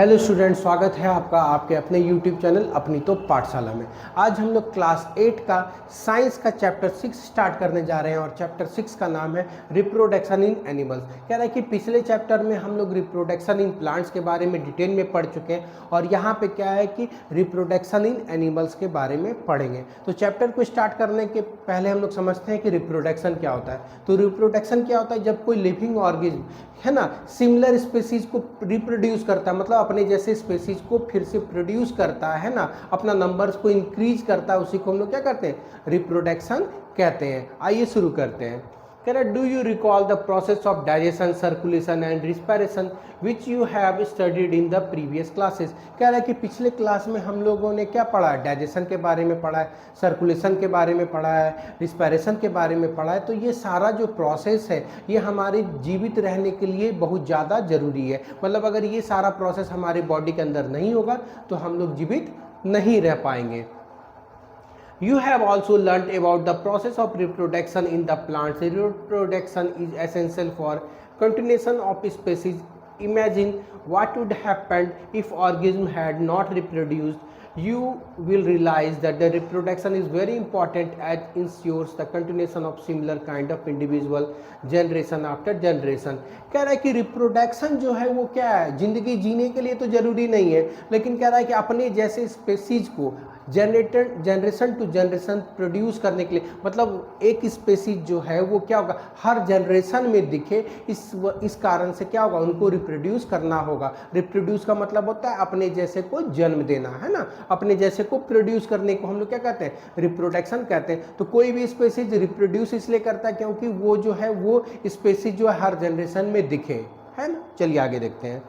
Hello student, स्वागत है आपका आपके अपने यूट्यूब चैनल अपनी तो पाठशाला में। आज हम लोग क्लास 8 का साइंस का चैप्टर 6 स्टार्ट करने जा रहे हैं और चैप्टर 6 का नाम है रिप्रोडक्शन इन एनिमल्स। कह रहा है कि पिछले चैप्टर में हम लोग रिप्रोडक्शन इन प्लांट्स के बारे में डिटेल में पढ़ चुके हैं और यहाँ पे क्या है कि रिप्रोडक्शन इन एनिमल्स के बारे में पढ़ेंगे। तो चैप्टर को स्टार्ट करने के पहले हम लोग समझते हैं कि रिप्रोडक्शन क्या होता है। तो रिप्रोडक्शन क्या होता है, जब कोई लिविंग ऑर्गेनिज्म है ना सिमिलर स्पीसीज को रिप्रोड्यूस करता है, मतलब अपने जैसे स्पीसीज को फिर से प्रोड्यूस करता है ना, अपना नंबर्स को इंक्रीज करता है, उसी को हम लोग क्या करते हैं, रिप्रोडक्शन कहते हैं। आइए शुरू करते हैं। कह रहा है, do you recall the process of digestion, circulation and respiration which you have studied in the previous classes. कह रहा है कि पिछले क्लास में हम लोगों ने क्या पढ़ा है, डाइजेशन के बारे में पढ़ा है, सर्कुलेशन के बारे में पढ़ा है, रिस्पिरेशन के बारे में पढ़ा है। तो ये सारा जो प्रोसेस है ये हमारे जीवित रहने के लिए बहुत ज़्यादा ज़रूरी है। मतलब अगर ये सारा प्रोसेस हमारे बॉडी के अंदर नहीं होगा तो हम लोग जीवित नहीं रह पाएंगे। You have also learnt about the process of reproduction in the plants. Reproduction is essential for continuation of species. Imagine what would happen if organism had not reproduced. You will realize that the reproduction is very important as ensures the continuation of similar kind of individual generation after generation. कह रहा है कि reproduction जो है वो क्या है, जिंदगी जीने के लिए तो जरूरी नहीं है, लेकिन कह रहा है कि अपने जैसे स्पेसीज को जनरेशन टू जनरेशन प्रोड्यूस करने के लिए, मतलब एक स्पेसीज जो है वो क्या होगा, हर जनरेशन में दिखे, इस कारण से क्या होगा, उनको रिप्रोड्यूस करना होगा। रिप्रोड्यूस का मतलब होता है अपने जैसे को जन्म देना, है ना, अपने जैसे को प्रोड्यूस करने को हम लोग क्या कहते हैं, रिप्रोडक्शन कहते हैं। तो कोई भी स्पेसीज रिप्रोड्यूस इसलिए करता है क्योंकि वो जो है वो स्पेसीज जो है हर जनरेशन में दिखे, है ना। चलिए आगे देखते हैं।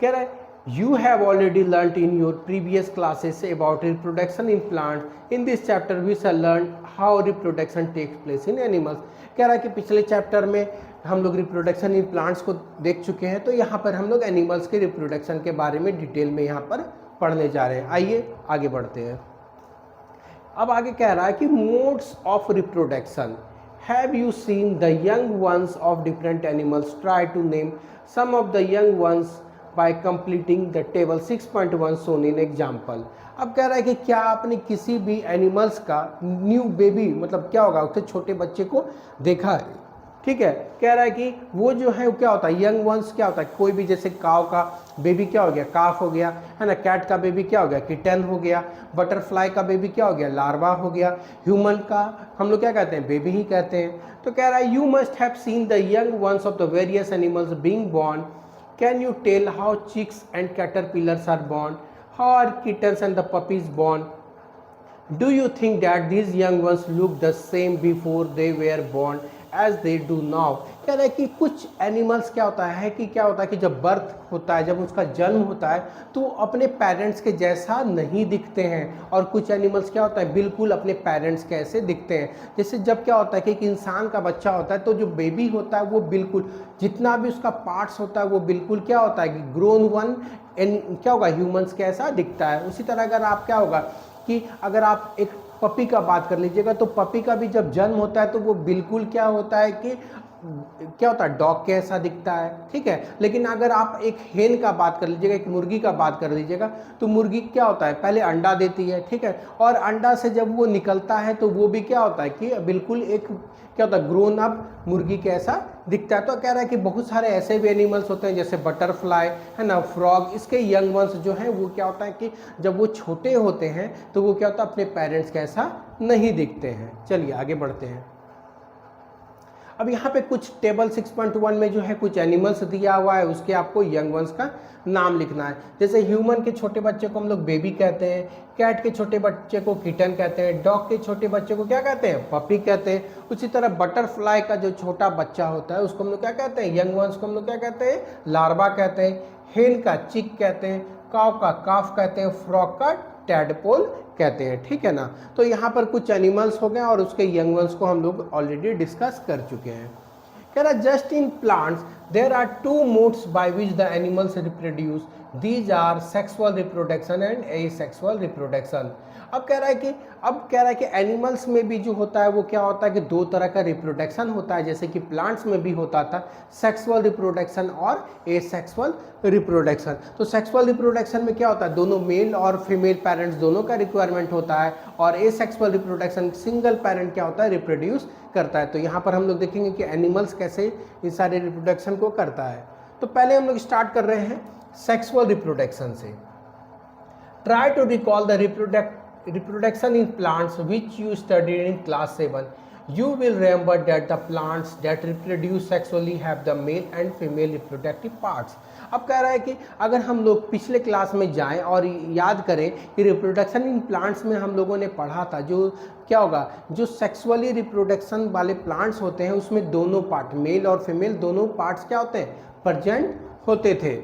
कह रहा है, You have already learnt in your previous classes about reproduction in plants. In this chapter, we shall learn how reproduction takes place in animals. कह रहा है कि पिछले चैप्टर में हम लोग रिप्रोडक्शन इन प्लांट्स को देख चुके हैं, तो यहाँ पर हम लोग एनिमल्स के रिप्रोडक्शन के बारे में डिटेल में यहाँ पर पढ़ने जा रहे हैं। आइए आगे बढ़ते हैं। अब आगे कह रहा है कि modes of reproduction. Have you seen the young ones of different animals? Try to name some of the young ones by completing the table 6.1 shown in example. अब कह रहा है कि क्या आपने किसी भी एनिमल्स का न्यू बेबी, मतलब क्या होगा, उसके छोटे बच्चे को देखा है, ठीक है। कह रहा है कि वो जो है क्या होता है, यंग वंस क्या होता है, कोई भी जैसे काव का बेबी क्या हो गया, काफ हो गया, है ना, कैट का बेबी क्या हो गया, किटन हो गया, बटरफ्लाई का बेबी क्या हो गया, लार्वा हो गया, ह्यूमन का हम लोग क्या कहते हैं, बेबी ही कहते हैं। तो कह रहा है, you must have seen the young ones of the various animals being born. Can you tell how chicks and caterpillars are born? How are kittens and the puppies born? Do you think that these young ones look the same before they were born as they do now? कह रहा है कि कुछ animals क्या होता है कि जब बर्थ होता है, जब उसका जन्म होता है तो अपने पेरेंट्स के जैसा नहीं दिखते हैं, और कुछ एनिमल्स क्या होता है बिल्कुल अपने पेरेंट्स के ऐसे दिखते हैं। जैसे जब क्या होता है कि एक इंसान का बच्चा होता है तो जो बेबी होता है वो बिल्कुल जितना भी उसका पार्ट्स होता है वो बिल्कुल क्या होता है कि ग्रोन वन क्या होगा, ह्यूमंस के ऐसा दिखता है। उसी तरह अगर आप क्या होगा कि अगर आप एक पपी का बात कर लीजिएगा तो पपी का भी जब जन्म होता है तो वो बिल्कुल क्या होता है कि क्या होता है, डॉग के ऐसा दिखता है, ठीक है। लेकिन अगर आप एक हेन का बात कर लीजिएगा, एक मुर्गी का बात कर लीजिएगा, तो मुर्गी क्या होता है, पहले अंडा देती है, ठीक है, और अंडा से जब वो निकलता है तो वो भी क्या होता है कि बिल्कुल एक क्या होता है, ग्रोन अप मुर्गी के ऐसा दिखता है। तो कह रहा है कि बहुत सारे ऐसे भी एनिमल्स होते हैं जैसे बटरफ्लाई, है ना, फ्रॉग, इसके यंग वंस जो हैं वो क्या होता है कि जब वो छोटे होते हैं तो वो क्या होता है अपने पेरेंट्स के ऐसा नहीं दिखते हैं। चलिए आगे बढ़ते हैं। अब यहाँ पे कुछ टेबल 6.1 में जो है कुछ एनिमल्स दिया हुआ है, उसके आपको यंग वंस का नाम लिखना है। जैसे ह्यूमन के छोटे बच्चे को हम लोग बेबी कहते हैं, कैट के छोटे बच्चे को किटन कहते हैं, डॉग के छोटे बच्चे को क्या कहते हैं, पपी कहते हैं। उसी तरह बटरफ्लाई का जो छोटा बच्चा होता है उसको हम लोग क्या कहते हैं, यंग वंस को हम लोग क्या कहते हैं, लार्वा कहते हैं। हेन का चिक कहते हैं, काव का काफ कहते हैं, फ्रॉग का टैडपोल कहते हैं, ठीक है ना। तो यहाँ पर कुछ एनिमल्स हो गए और उसके यंग वंस को हम लोग ऑलरेडी डिस्कस कर चुके हैं। कह रहा just in plants There are two modes by which the animals reproduce. These are sexual reproduction and asexual reproduction. अब कह रहा है कि एनिमल्स में भी जो होता है वो क्या होता है कि दो तरह का रिप्रोडक्शन होता है, जैसे कि प्लांट्स में भी होता था सेक्सुअल रिप्रोडक्शन और एसेक्सुअल रिप्रोडक्शन। तो सेक्सुअल रिप्रोडक्शन में क्या होता है, दोनों मेल और फीमेल पेरेंट्स दोनों का रिक्वायरमेंट होता है, और एसेक्सुअल रिप्रोडक्शन सिंगल पेरेंट क्या होता है, रिप्रोड्यूस करता है। तो यहाँ पर हम लोग देखेंगे कि एनिमल्स कैसे इस सारे रिप्रोडक्शन को करता है। तो पहले हम लोग स्टार्ट कर रहे हैं सेक्सुअल रिप्रोडक्शन से। Try to recall the reproduction in plants which you studied in class 7. You will remember that the plants that reproduce sexually have the male and female reproductive parts. अब कह रहा है कि अगर हम लोग पिछले क्लास में जाएं और याद करें कि रिप्रोडक्शन इन प्लांट्स में हम लोगों ने पढ़ा था, जो क्या होगा, जो सेक्सुअली रिप्रोडक्शन वाले प्लांट्स होते हैं उसमें दोनों पार्ट मेल और फीमेल दोनों पार्ट्स क्या होते हैं, प्रेजेंट होते थे।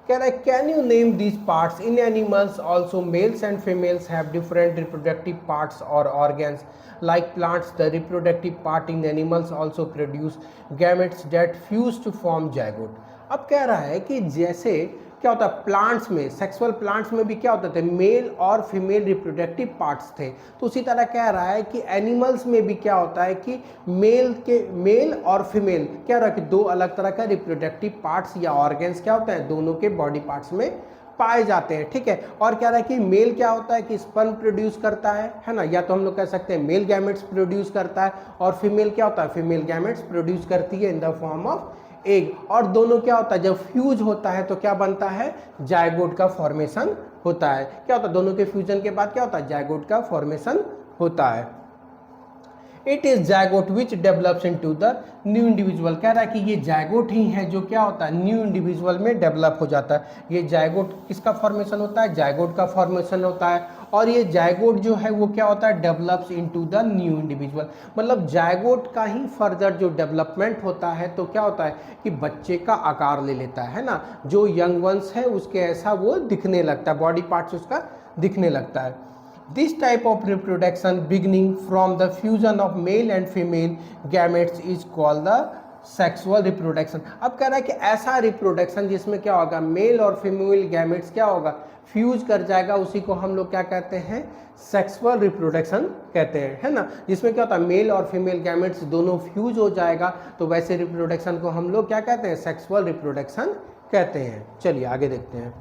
कह रहा है can you name these parts in animals also males and females have different reproductive parts और organs like plants the reproductive part in animals also produce gametes that fuse to form zygote. अब कह रहा है कि जैसे क्या होता है प्लांट्स में, सेक्सुअल प्लांट्स में भी क्या होते थे, मेल और फीमेल रिप्रोडक्टिव पार्ट्स थे, तो उसी तरह कह रहा है कि एनिमल्स में भी क्या होता है कि मेल और फीमेल क्या हो रहा है कि दो अलग तरह का रिप्रोडक्टिव पार्ट्स या ऑर्गन्स क्या होते हैं, दोनों के बॉडी पार्ट्स में पाए जाते हैं। ठीक है, और कह रहा है कि मेल क्या होता है कि स्पर्म प्रोड्यूस करता है ना, या तो हम लोग कह सकते हैं मेल गैमेट्स प्रोड्यूस करता है, और फीमेल क्या होता है, फीमेल गैमेट्स प्रोड्यूस करती है in the form of egg, और दोनों क्या होता है जब फ्यूज होता है तो क्या बनता है, जायगोट का फॉर्मेशन होता है। क्या होता है, दोनों के फ्यूजन के बाद क्या होता है, जायगोट का फॉर्मेशन होता है। It is zygote which develops into the new individual. कह रहा है कि ये जायगोट ही है जो क्या होता है, न्यू इंडिविजुअल में डेवलप हो जाता है। ये जायगोट किसका फॉर्मेशन होता है, जायगोट का फॉर्मेशन होता है, और ये जायगोट जो है वो क्या होता है, develops into the new individual. मतलब जायगोट का ही फर्दर जो डेवलपमेंट होता है तो क्या होता है कि बच्चे का आकार ले लेता है ना, जो यंग वंस है उसके ऐसा वो दिखने लगता है, बॉडी पार्ट्स उसका दिखने लगता है। This type of reproduction beginning from the fusion of male and female gametes is called the sexual reproduction। अब कह रहा है कि ऐसा रिप्रोडक्शन जिसमें क्या होगा, मेल और फीमेल गैमेट्स क्या होगा, फ्यूज कर जाएगा, उसी को हम लोग क्या कहते हैं, सेक्सुअल रिप्रोडक्शन कहते हैं, है ना, जिसमें क्या होता है मेल और फीमेल गैमेट्स दोनों फ्यूज हो जाएगा, तो वैसे रिप्रोडक्शन को हम लोग क्या कहते हैं, सेक्सुअल रिप्रोडक्शन कहते हैं। चलिए आगे देखते हैं।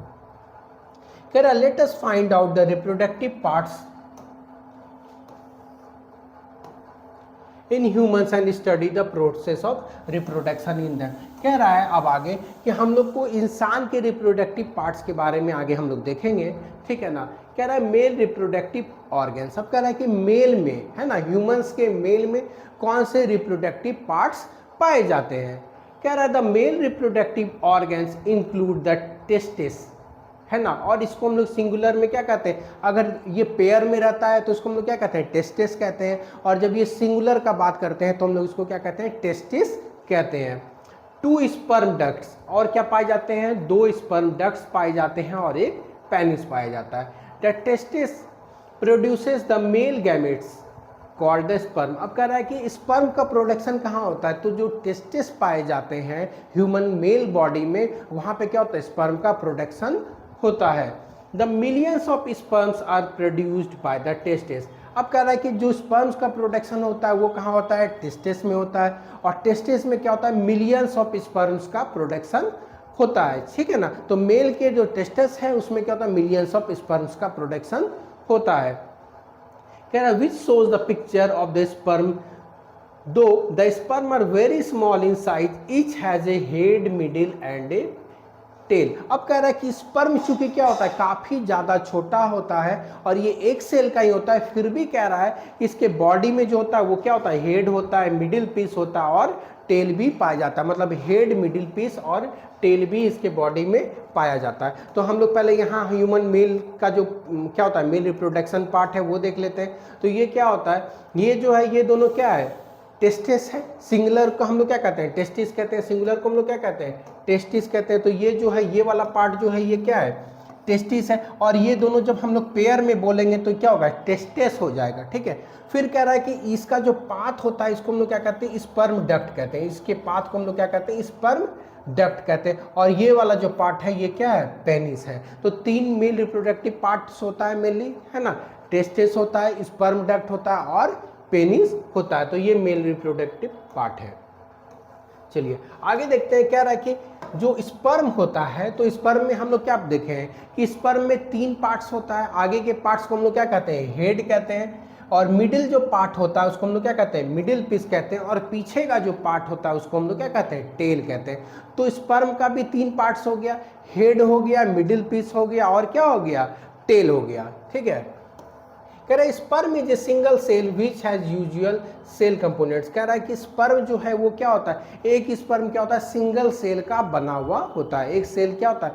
कह रहा late us find out the reproductive parts in humans and study the process of reproduction in them. कह रहा है अब आगे कि हम लोग को इंसान के रिप्रोडक्टिव पार्ट्स के बारे में आगे हम लोग देखेंगे, ठीक है ना। कह रहा है मेल रिप्रोडक्टिव ऑर्गन्स। अब कह रहा है कि मेल में, है ना, ह्यूमंस के मेल में कौन से रिप्रोडक्टिव पार्ट्स पाए जाते हैं। कह रहा है the male reproductive organs include the testis, है ना, और इसको हम लोग सिंगुलर में क्या कहते हैं, अगर ये पेयर में रहता है तो इसको हम लोग क्या कहते हैं, टेस्टिस कहते हैं, और जब ये सिंगुलर का बात करते हैं तो हम लोग इसको क्या कहते हैं, टेस्टिस कहते हैं। 2 स्पर्म डक्ट्स, और क्या पाए जाते हैं, 2 स्पर्म डक्ट्स पाए जाते हैं और एक पेनिस पाया जाता है। The testis produces the male gametes called the sperm. अब कह रहा है कि स्पर्म का प्रोडक्शन कहाँ होता है, तो जो टेस्टिस पाए जाते हैं ह्यूमन मेल बॉडी में, वहाँ पे क्या होता है, स्पर्म का प्रोडक्शन होता है। The millions of sperms are produced by the testis. अब कह रहा है कि जो स्पर्म्स का प्रोडक्शन होता है वो कहाँ होता है, टेस्टिस में होता है, और टेस्टिस में क्या होता है, मिलियंस ऑफ स्पर्म्स का प्रोडक्शन होता है, ठीक है ना। तो मेल के जो टेस्टिस है उसमें क्या होता है, मिलियंस ऑफ स्पर्म्स का प्रोडक्शन होता है। कह रहा है which shows the picture of the sperm though the sperm are very small in size, each has a head, middle and a tail. अब कह रहा है कि स्पर्म चूंकि क्या होता है, काफ़ी ज़्यादा छोटा होता है और ये एक सेल का ही होता है, फिर भी कह रहा है कि इसके बॉडी में जो होता है वो क्या होता है, हेड होता है, मिडिल पीस होता है और टेल भी पाया जाता है। मतलब हेड, मिडिल पीस और टेल भी इसके बॉडी में पाया जाता है। तो हम लोग पहले यहाँ ह्यूमन मेल का जो क्या होता है, मेल रिप्रोडक्शन पार्ट है वो देख लेते हैं। तो ये क्या होता है, ये जो है ये दोनों क्या है, टेस्टिस है। सिंगुलर को हम लोग क्या कहते हैं, टेस्टिस कहते हैं, सिंगुलर को हम लोग क्या कहते हैं, टेस्टिस कहते हैं। तो ये जो है ये वाला पार्ट जो है ये क्या है, टेस्टिस है, और ये दोनों जब हम लोग पेयर में बोलेंगे तो क्या होगा, टेस्टिस हो जाएगा, ठीक है। फिर कह रहा है कि इसका जो पाथ होता है इसको हम लोग क्या कहते हैं, स्पर्म डक्ट कहते हैं। इसके पाथ को हम लोग क्या कहते हैं, स्पर्म डक्ट कहते हैं। और ये वाला जो पार्ट है ये क्या है, पेनिस है। तो 3 मेल रिप्रोडक्टिव पार्ट्स होता है मेनली, है ना, टेस्टिस होता है, स्पर्म डक्ट होता है और पेनिस होता है। तो ये मेल रिप्रोडक्टिव पार्ट है। चलिए आगे देखते हैं क्या रहा कि जो स्पर्म होता है, तो स्पर्म में हम लोग क्या देखे हैं कि स्पर्म में 3 पार्ट्स होता है। आगे के पार्ट्स को हम लोग क्या कहते हैं, हेड कहते हैं, और मिडिल जो पार्ट होता है उसको हम लोग क्या कहते हैं, मिडिल पीस कहते हैं, और पीछे का जो पार्ट होता है उसको हम लोग क्या कहते हैं, टेल कहते हैं। तो स्पर्म का भी 3 पार्ट्स हो गया, हेड हो गया, मिडिल पीस हो गया और क्या हो गया, टेल हो गया। ठीक है, कह रहा है sperm is a single cell which has usual cell components. कह रहा है कि स्पर्म जो है वो क्या होता है, एक स्पर्म क्या होता है, सिंगल सेल का बना हुआ होता है। एक सेल क्या होता है,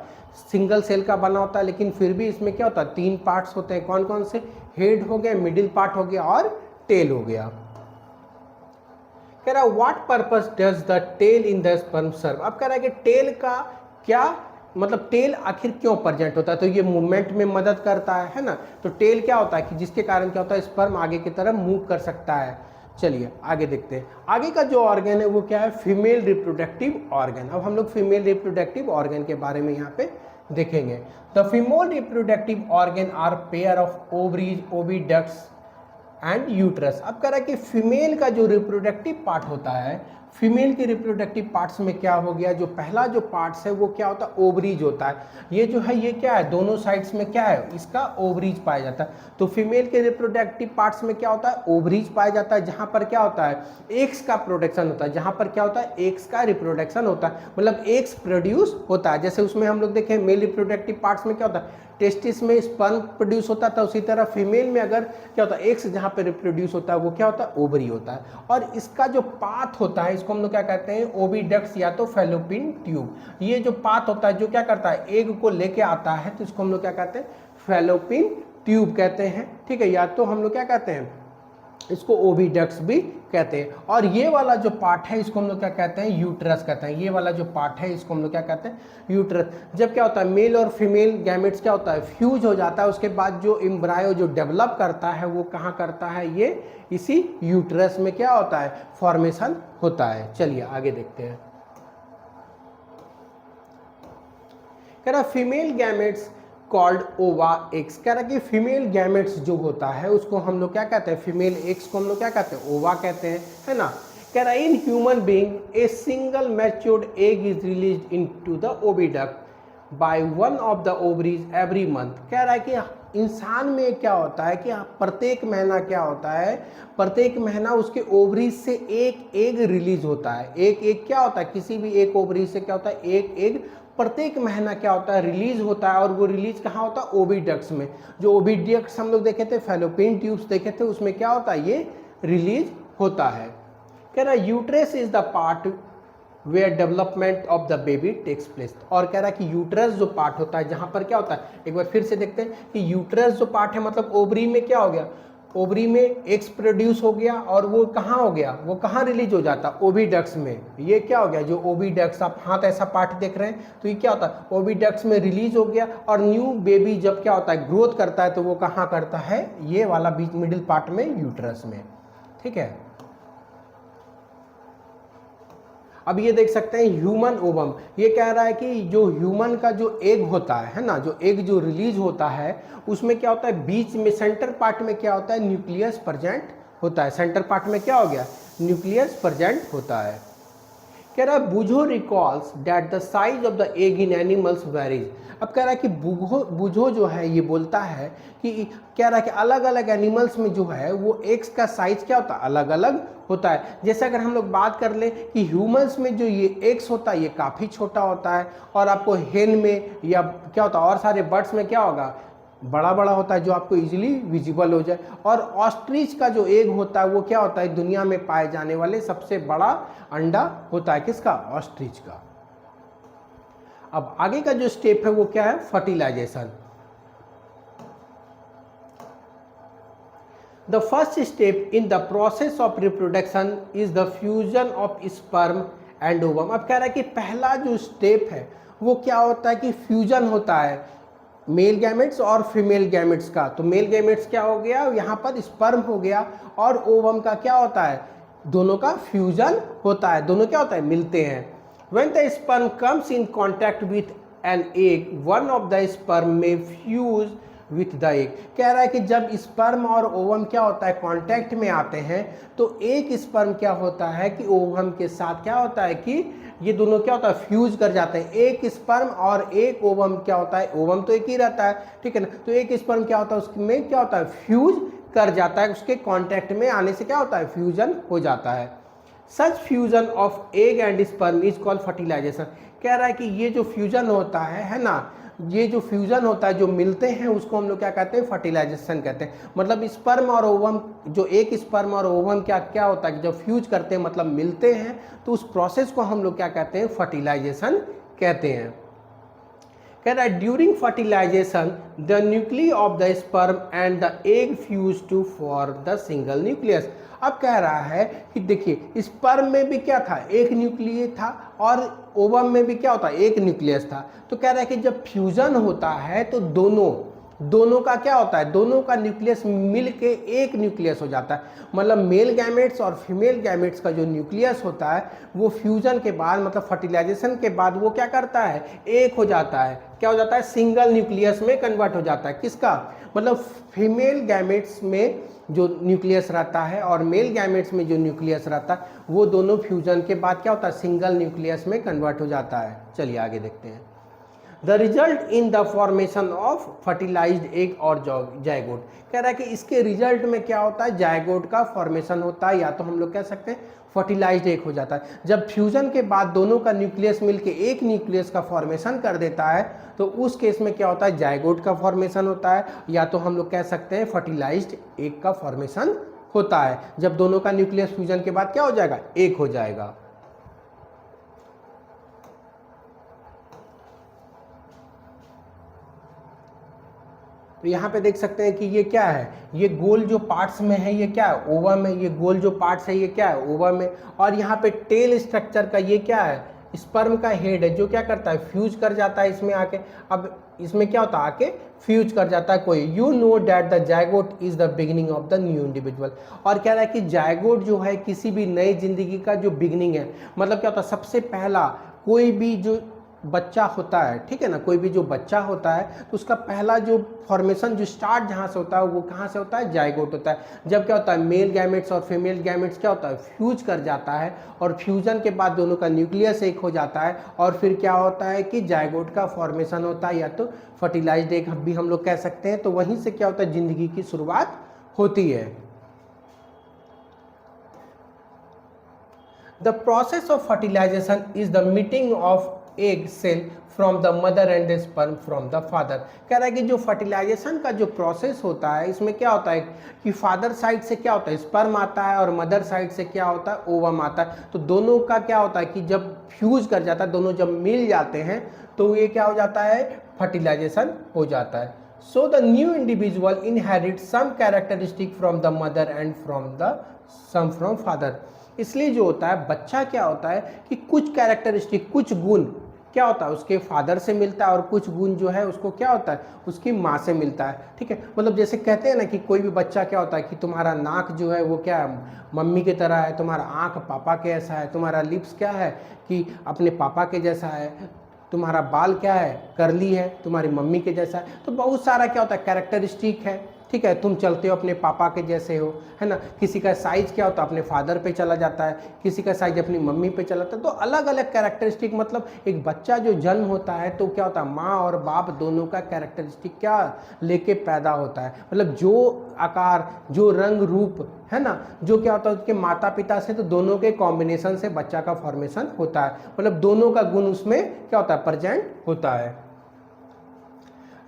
सिंगल सेल का बना होता है, लेकिन फिर भी इसमें क्या होता है, 3 पार्ट्स होते हैं। कौन कौन से, हेड हो गया, मिडिल पार्ट हो गया और टेल हो गया। कह रहा है what purpose does the tail in the sperm serve. अब कह रहा है कि टेल का क्या मतलब, टेल आखिर क्यों प्रेजेंट होता है, तो ये मूवमेंट में मदद करता है ना। तो टेल क्या होता है कि जिसके कारण क्या होता है, स्पर्म आगे की तरफ मूव कर सकता है। चलिए आगे देखते हैं, आगे का जो ऑर्गन है वो क्या है, फीमेल रिप्रोडक्टिव ऑर्गन। अब हम लोग फीमेल रिप्रोडक्टिव ऑर्गन के बारे में यहाँ पे देखेंगे। The female reproductive organ are pair of ovaries, oviducts and uterus. अब कह रहा है कि फीमेल का जो रिप्रोडक्टिव पार्ट होता है, फीमेल के रिप्रोडक्टिव पार्ट्स में क्या हो गया, जो पहला जो पार्ट्स है वो क्या होता है, ओवरीज होता है। ये जो है ये क्या है, दोनों साइड्स में क्या है, इसका ओवरीज पाया जाता है। तो फीमेल के रिप्रोडक्टिव पार्ट्स में क्या होता है, ओवरीज पाया जाता है, जहां पर क्या होता है, एग्स का प्रोडक्शन होता है। जहां पर क्या होता है, एग्स का रिप्रोडक्शन होता है, मतलब एग्स प्रोड्यूस होता है। जैसे उसमें हम लोग देखें मेल रिप्रोडक्टिव पार्ट्स में क्या होता है, टेस्टिस में स्पर्म प्रोड्यूस होता था, उसी तरह फीमेल में अगर क्या होता है, एग्स जहां पे रिप्रोड्यूस होता है वो क्या होता है, ओवरी होता है। और इसका जो पाथ होता है इसको हम लोग क्या कहते हैं, ओविडक्ट्स या तो फैलोपियन ट्यूब। ये जो पाथ होता है जो क्या करता है, एग को लेके आता है, तो इसको हम लोग क्या कहते हैं, फैलोपियन ट्यूब कहते हैं। ठीक है, या तो हम लोग क्या कहते हैं, इसको ओविडक्ट्स भी कहते हैं। और ये वाला जो पार्ट है इसको हम लोग क्या कहते हैं, यूट्रस कहते हैं। ये वाला जो पार्ट है इसको हम लोग क्या कहते हैं, यूट्रस। जब क्या होता है, मेल और फीमेल गैमेट्स क्या होता है, फ्यूज हो जाता है, उसके बाद जो एम्ब्रायो जो डेवलप करता है वो कहाँ करता है, ये इसी यूट्रस में क्या होता है, फॉर्मेशन होता है। चलिए आगे देखते हैं। कह रहा फीमेल गैमेट्स कॉल्ड ओवा एक्स। कह रहा कि फीमेल गैमेट्स जो होता है उसको हम लोग क्या कहते हैं, फीमेल एक्स को हम लोग क्या कहते हैं, ओवा कहते हैं, है ना। कह रहा in human being a single matured egg is released into the oviduct by one of the ovaries every month. कह रहा है कि इंसान में क्या होता है कि प्रत्येक महीना क्या होता है, प्रत्येक महीना उसके ओवरीज से एक एग रिलीज होता है। एक एग क्या होता है, किसी भी एक ओवरीज से क्या होता है, एक एग प्रत्येक महीना क्या होता है, रिलीज होता है। और वो रिलीज कहाँ होता है, ओविडक्ट्स में। जो ओविडक्ट्स हम लोग देखे थे, फैलोपियन ट्यूब्स देखे थे, उसमें क्या होता है, ये रिलीज होता है। कह रहा है uterus is the part where development of the baby takes place. और कह रहा है कि यूट्रस जो पार्ट होता है जहां पर क्या होता है, एक बार फिर से देखते हैं कि यूट्रस जो पार्ट है मतलब ओवरी में क्या हो गया, ओवरी में एग्स प्रोड्यूस हो गया और वो कहाँ हो गया, वो कहाँ रिलीज हो जाता है, ओविडक्ट्स में। ये क्या हो गया, जो ओविडक्ट्स, आप हाथ ऐसा पार्ट देख रहे हैं तो ये क्या होता है, ओविडक्ट्स में रिलीज हो गया। और न्यू बेबी जब क्या होता है, ग्रोथ करता है, तो वो कहाँ करता है, ये वाला बीच मिडिल पार्ट में, यूट्रस में। ठीक है, अब ये देख सकते हैं ह्यूमन ओवम। ये कह रहा है कि जो ह्यूमन का जो एग होता है ना, जो एग जो रिलीज होता है उसमें क्या होता है, बीच में सेंटर पार्ट में क्या होता है, न्यूक्लियस प्रेजेंट होता है। सेंटर पार्ट में क्या हो गया, न्यूक्लियस प्रेजेंट होता है। कह रहा है बुझो recalls that the size of the egg in animals varies. अब कह रहा है कि बुझो जो है ये बोलता है कि, कह रहा है कि अलग अलग एनिमल्स में जो है वो एग्स का साइज क्या होता है, अलग अलग होता है। जैसे अगर हम लोग बात कर ले कि ह्यूमंस में जो ये एग्स होता है ये काफ़ी छोटा होता है, और आपको हेन में या क्या होता है और सारे बर्ड्स में क्या होगा, बड़ा बड़ा होता है, जो आपको इजीली विजिबल हो जाए। और ऑस्ट्रिच का जो एग होता है वो क्या होता है, दुनिया में पाए जाने वाले सबसे बड़ा अंडा होता है, किसका, ऑस्ट्रिच का। अब आगे का जो स्टेप है वो क्या है, fertilisation. The first step in the process of reproduction is the fusion of sperm and ovum. अब कह रहा है कि पहला जो स्टेप है वो क्या होता है कि फ्यूजन होता है मेल गैमेट्स और फीमेल गैमेट्स का। तो मेल गैमेट्स क्या हो गया, यहाँ पर स्पर्म हो गया, और ओवम का क्या होता है, दोनों का फ्यूजन होता है, दोनों क्या होता है, मिलते हैं। When the sperm comes in contact with an egg, one of the sperm may fuse with the egg। कह रहा है कि जब स्पर्म और ओवम क्या होता है, कांटेक्ट में आते हैं, तो एक स्पर्म क्या होता है कि ओवम के साथ क्या होता है कि ये दोनों क्या होता है, फ्यूज कर जाते हैं। एक स्पर्म और एक ओवम क्या होता है, ओवम तो एक ही रहता है, ठीक है ना, तो एक स्पर्म क्या होता है, उसमें क्या होता है, फ्यूज कर जाता है, उसके कांटेक्ट में आने से क्या होता है, फ्यूजन हो जाता है। Such fusion of egg and sperm is called fertilisation. कह रहा है कि ये जो फ्यूजन होता है ना, ये जो फ्यूजन होता है, जो मिलते हैं, उसको हम लोग क्या कहते हैं, फर्टिलाइजेशन कहते हैं। मतलब स्पर्म और ओवम, जो एक स्पर्म और ओवम क्या क्या होता है कि जब फ्यूज करते हैं, मतलब मिलते हैं, तो उस प्रोसेस को हम लोग क्या कहते हैं, फर्टिलाइजेशन कहते हैं। कह रहा है during fertilisation the nuclei of the sperm and the egg fuse to for the single nucleus. अब कह रहा है कि देखिए, स्पर्म में भी क्या था, एक न्यूक्लियस था, और ओवम में भी क्या होता है, एक न्यूक्लियस था। तो कह रहा है कि जब फ्यूजन होता है तो दोनों का क्या होता है, दोनों का न्यूक्लियस मिल के एक न्यूक्लियस हो जाता है। मतलब मेल गैमेट्स और फीमेल गैमेट्स का जो न्यूक्लियस होता है, वो फ्यूजन के बाद, मतलब फर्टिलाइजेशन के बाद, वो क्या करता है, एक हो जाता है। क्या हो जाता है, सिंगल न्यूक्लियस में कन्वर्ट हो जाता है। किसका, मतलब फीमेल गैमेट्स में जो न्यूक्लियस रहता है और मेल गैमेट्स में जो न्यूक्लियस रहता है, वो दोनों फ्यूजन के बाद क्या होता है, सिंगल न्यूक्लियस में कन्वर्ट हो जाता है। चलिए आगे देखते हैं। The result in the formation of fertilised egg or zygote. कह रहा है कि इसके रिजल्ट में क्या होता है, जायगोट का फॉर्मेशन होता है, या तो हम लोग कह सकते हैं फर्टिलाइज्ड एग हो जाता है। जब फ्यूजन के बाद दोनों का न्यूक्लियस मिलके एक न्यूक्लियस का फॉर्मेशन कर देता है, तो उस केस में क्या होता है, जायगोट का फॉर्मेशन होता है, या तो हम लोग कह सकते हैं फर्टिलाइज्ड एग का फॉर्मेशन होता है। जब दोनों का न्यूक्लियस फ्यूजन के बाद क्या हो जाएगा, एक हो जाएगा। तो यहाँ पे देख सकते हैं कि ये क्या है, ये गोल जो पार्ट्स में है ये क्या है, ओवम है। ये गोल जो पार्ट्स है ये क्या है, ओवम है। और यहाँ पे टेल स्ट्रक्चर का ये क्या है, स्पर्म का हेड है, जो क्या करता है, फ्यूज कर जाता है इसमें आके। अब इसमें क्या होता है, आके फ्यूज कर जाता है कोई। You know that the zygote is the beginning of the new individual. और कह रहा है कि जायगोट जो है किसी भी नई जिंदगी का जो बिगिनिंग है, मतलब क्या होता है, सबसे पहला कोई भी जो बच्चा होता है, ठीक है ना, कोई भी जो बच्चा होता है, तो उसका पहला जो फॉर्मेशन, जो स्टार्ट जहाँ से होता है, वो कहाँ से होता है, जायगोट होता है। जब क्या होता है, मेल गैमेट्स और फीमेल गैमेट्स क्या होता है, फ्यूज कर जाता है, और फ्यूजन के बाद दोनों का न्यूक्लियस एक हो जाता है, और फिर क्या होता है कि जायगोट का फॉर्मेशन होता है, या तो फर्टिलाइज्ड एग भी हम लोग कह सकते हैं। तो वहीं से क्या होता है, जिंदगी की शुरुआत होती है। The process of fertilisation is the meeting of egg cell from the mother and the sperm from the father. कह रहा है कि जो फर्टिलाइजेशन का जो प्रोसेस होता है, इसमें क्या होता है कि फादर साइड से क्या होता है, स्पर्म आता है, और मदर साइड से क्या होता है, ओवम आता है। तो दोनों का क्या होता है कि जब फ्यूज कर जाता है, दोनों जब मिल जाते हैं, तो ये क्या हो जाता है, फर्टिलाइजेशन हो जाता है। So the new individual inherit some characteristic from the mother and some from father. इसलिए जो होता है, बच्चा क्या होता है कि कुछ कैरेक्टरिस्टिक, कुछ गुण क्या होता है, उसके फादर से मिलता है, और कुछ गुण जो है उसको क्या होता है, उसकी माँ से मिलता है। ठीक है, मतलब जैसे कहते हैं ना कि कोई भी बच्चा क्या होता है कि तुम्हारा नाक जो है वो क्या है, मम्मी की तरह है, तुम्हारा आँख पापा के जैसा है, तुम्हारा लिप्स क्या है कि अपने पापा के जैसा है, तुम्हारा बाल क्या है, कर्ली है, तुम्हारी मम्मी के जैसा है। तो बहुत सारा क्या होता है, कैरेक्टरिस्टिक है। ठीक है, तुम चलते हो अपने पापा के जैसे हो, है ना। किसी का साइज क्या होता है, अपने फादर पे चला जाता है, किसी का साइज अपनी मम्मी पे चला जाता है। तो अलग अलग कैरेक्टरिस्टिक, मतलब एक बच्चा जो जन्म होता है तो क्या होता है, माँ और बाप दोनों का कैरेक्टरिस्टिक क्या लेके पैदा होता है। मतलब जो आकार, जो रंग रूप है ना, जो क्या होता है उसके माता पिता से, तो दोनों के कॉम्बिनेशन से बच्चा का फॉर्मेशन होता है। मतलब दोनों का गुण उसमें क्या होता है, प्रेजेंट होता है।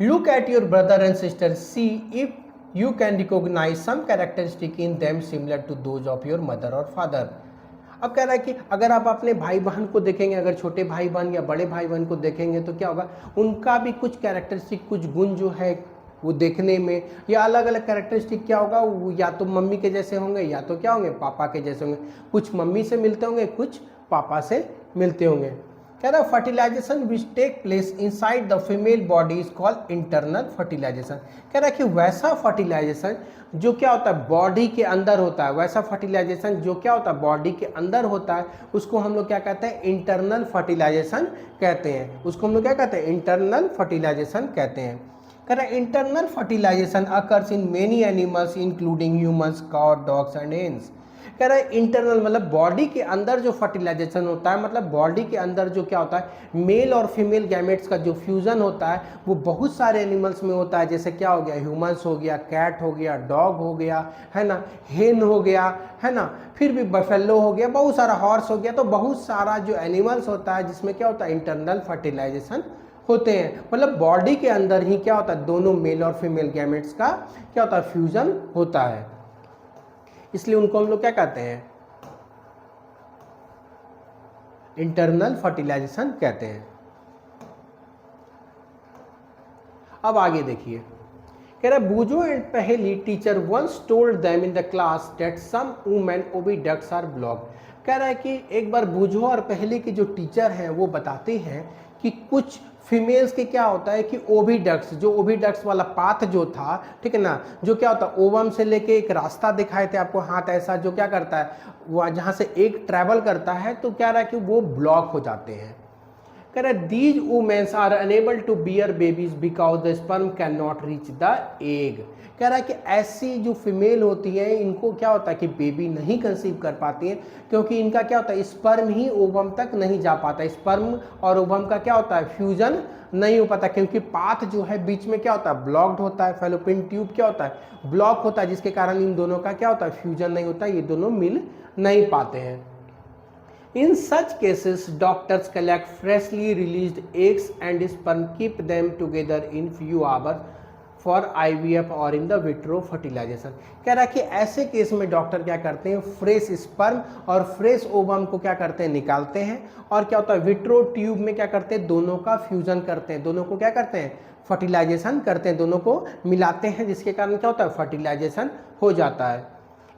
Look at your brother and sister, see if you can recognize some characteristic in them similar to those of your mother or father। अब कह रहा है कि अगर आप अपने भाई बहन को देखेंगे, अगर छोटे भाई बहन या बड़े भाई बहन को देखेंगे, तो क्या होगा, उनका भी कुछ कैरेक्टरिस्टिक, कुछ गुण जो है वो देखने में, या अलग अलग कैरेक्टरिस्टिक क्या होगा, वो या तो मम्मी के जैसे होंगे, या तो क्या होंगे, पापा के जैसे होंगे। कुछ मम्मी से मिलते होंगे, कुछ पापा से मिलते होंगे। कह रहा है fertilisation which take place inside the female body is called internal fertilisation. कह रहा है कि वैसा फर्टिलाइजेशन जो क्या होता है बॉडी के अंदर होता है, वैसा फर्टिलाइजेशन जो क्या होता है बॉडी के अंदर होता है, उसको हम लोग क्या कहते हैं, इंटरनल फर्टिलाइजेशन कहते हैं। उसको हम लोग क्या कहते हैं, इंटरनल फर्टिलाइजेशन कहते हैं। कह रहा है internal fertilisation occurs in many animals including humans, cow, dogs and hens. कह रहा है इंटरनल मतलब बॉडी के अंदर जो फर्टिलाइजेशन होता है, मतलब बॉडी के अंदर जो क्या होता है मेल और फीमेल गैमेट्स का जो फ्यूजन होता है वो बहुत सारे एनिमल्स में होता है। जैसे क्या हो गया, ह्यूमंस हो गया, कैट हो गया, डॉग हो गया, है ना, हेन हो गया, है ना, फिर भी बफेलो हो गया, बहुत सारा हॉर्स हो गया। तो बहुत सारा जो एनिमल्स होता है जिसमें क्या होता है इंटरनल फर्टिलाइजेशन होते हैं। मतलब बॉडी के अंदर ही क्या होता है दोनों मेल और फीमेल गैमेट्स का क्या होता है फ्यूजन होता है, इसलिए उनको हम लोग क्या कहते हैं, इंटरनल फर्टिलाइजेशन कहते हैं। अब आगे देखिए, कह रहा है Boojho and Paheli teacher once told them in the class that some women oviducts are blocked. कह रहा है कि एक बार बूजो और पहेली के जो टीचर हैं वो बताते हैं कि कुछ फीमेल्स के क्या होता है कि ओविडक्ट्स, जो ओविडक्ट्स वाला पाथ जो था, ठीक है ना, जो क्या होता है ओवम से लेके एक रास्ता दिखाए थे आपको हाथ ऐसा, जो क्या करता है वो जहाँ से एक ट्रैवल करता है, तो क्या रहा है कि वो ब्लॉक हो जाते हैं। कह रहा है these womens are unable to bear babies because the sperm can not reach the egg. कह रहा है कि ऐसी जो फीमेल होती हैं इनको क्या होता है कि बेबी नहीं कंसीव कर पाती हैं, क्योंकि इनका क्या होता है स्पर्म ही ओवम तक नहीं जा पाता, स्पर्म और ओवम का क्या होता है फ्यूजन नहीं हो पाता, क्योंकि पाथ जो है बीच में क्या होता है ब्लॉक्ड होता है, फैलोपियन ट्यूब क्या होता है ब्लॉक होता है, जिसके कारण इन दोनों का क्या होता है फ्यूजन नहीं होता, ये दोनों मिल नहीं पाते हैं। In such cases, doctors collect freshly released eggs and sperm, keep them together in few hours for IVF or in the vitro fertilization। कह रहा है कि ऐसे केस में डॉक्टर क्या करते हैं फ्रेश स्पर्म और फ्रेश ओवम को क्या करते हैं निकालते हैं, और क्या होता है विट्रो ट्यूब में क्या करते हैं दोनों का फ्यूजन करते हैं, दोनों को क्या करते हैं फर्टिलाइजेशन करते हैं, दोनों को मिलाते हैं, जिसके कारण क्या होता है फर्टिलाइजेशन हो जाता है।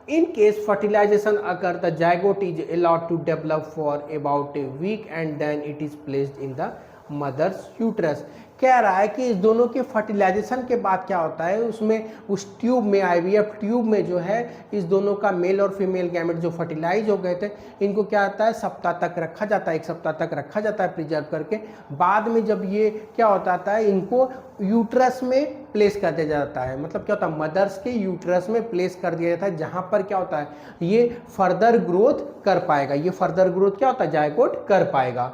In case fertilization occur, the zygote is allowed to develop for about a week and then it is placed in the mother's uterus। कह रहा है कि इस दोनों के फर्टिलाइजेशन के बाद क्या होता है उसमें उस ट्यूब में IVF ट्यूब में जो है इस दोनों का मेल और फीमेल गैमेट जो फर्टिलाइज हो गए थे इनको क्या होता है सप्ताह तक रखा जाता है, 1 सप्ताह तक रखा जाता है प्रिजर्व करके। बाद में जब ये क्या होता है इनको यूट्रस में प्लेस कर दिया जाता है, मतलब क्या होता है मदर्स के यूट्रस में प्लेस कर दिया जाता है, जहाँ पर क्या होता है ये फर्दर ग्रोथ कर पाएगा, ये फर्दर ग्रोथ क्या होता है जायगोट कर पाएगा।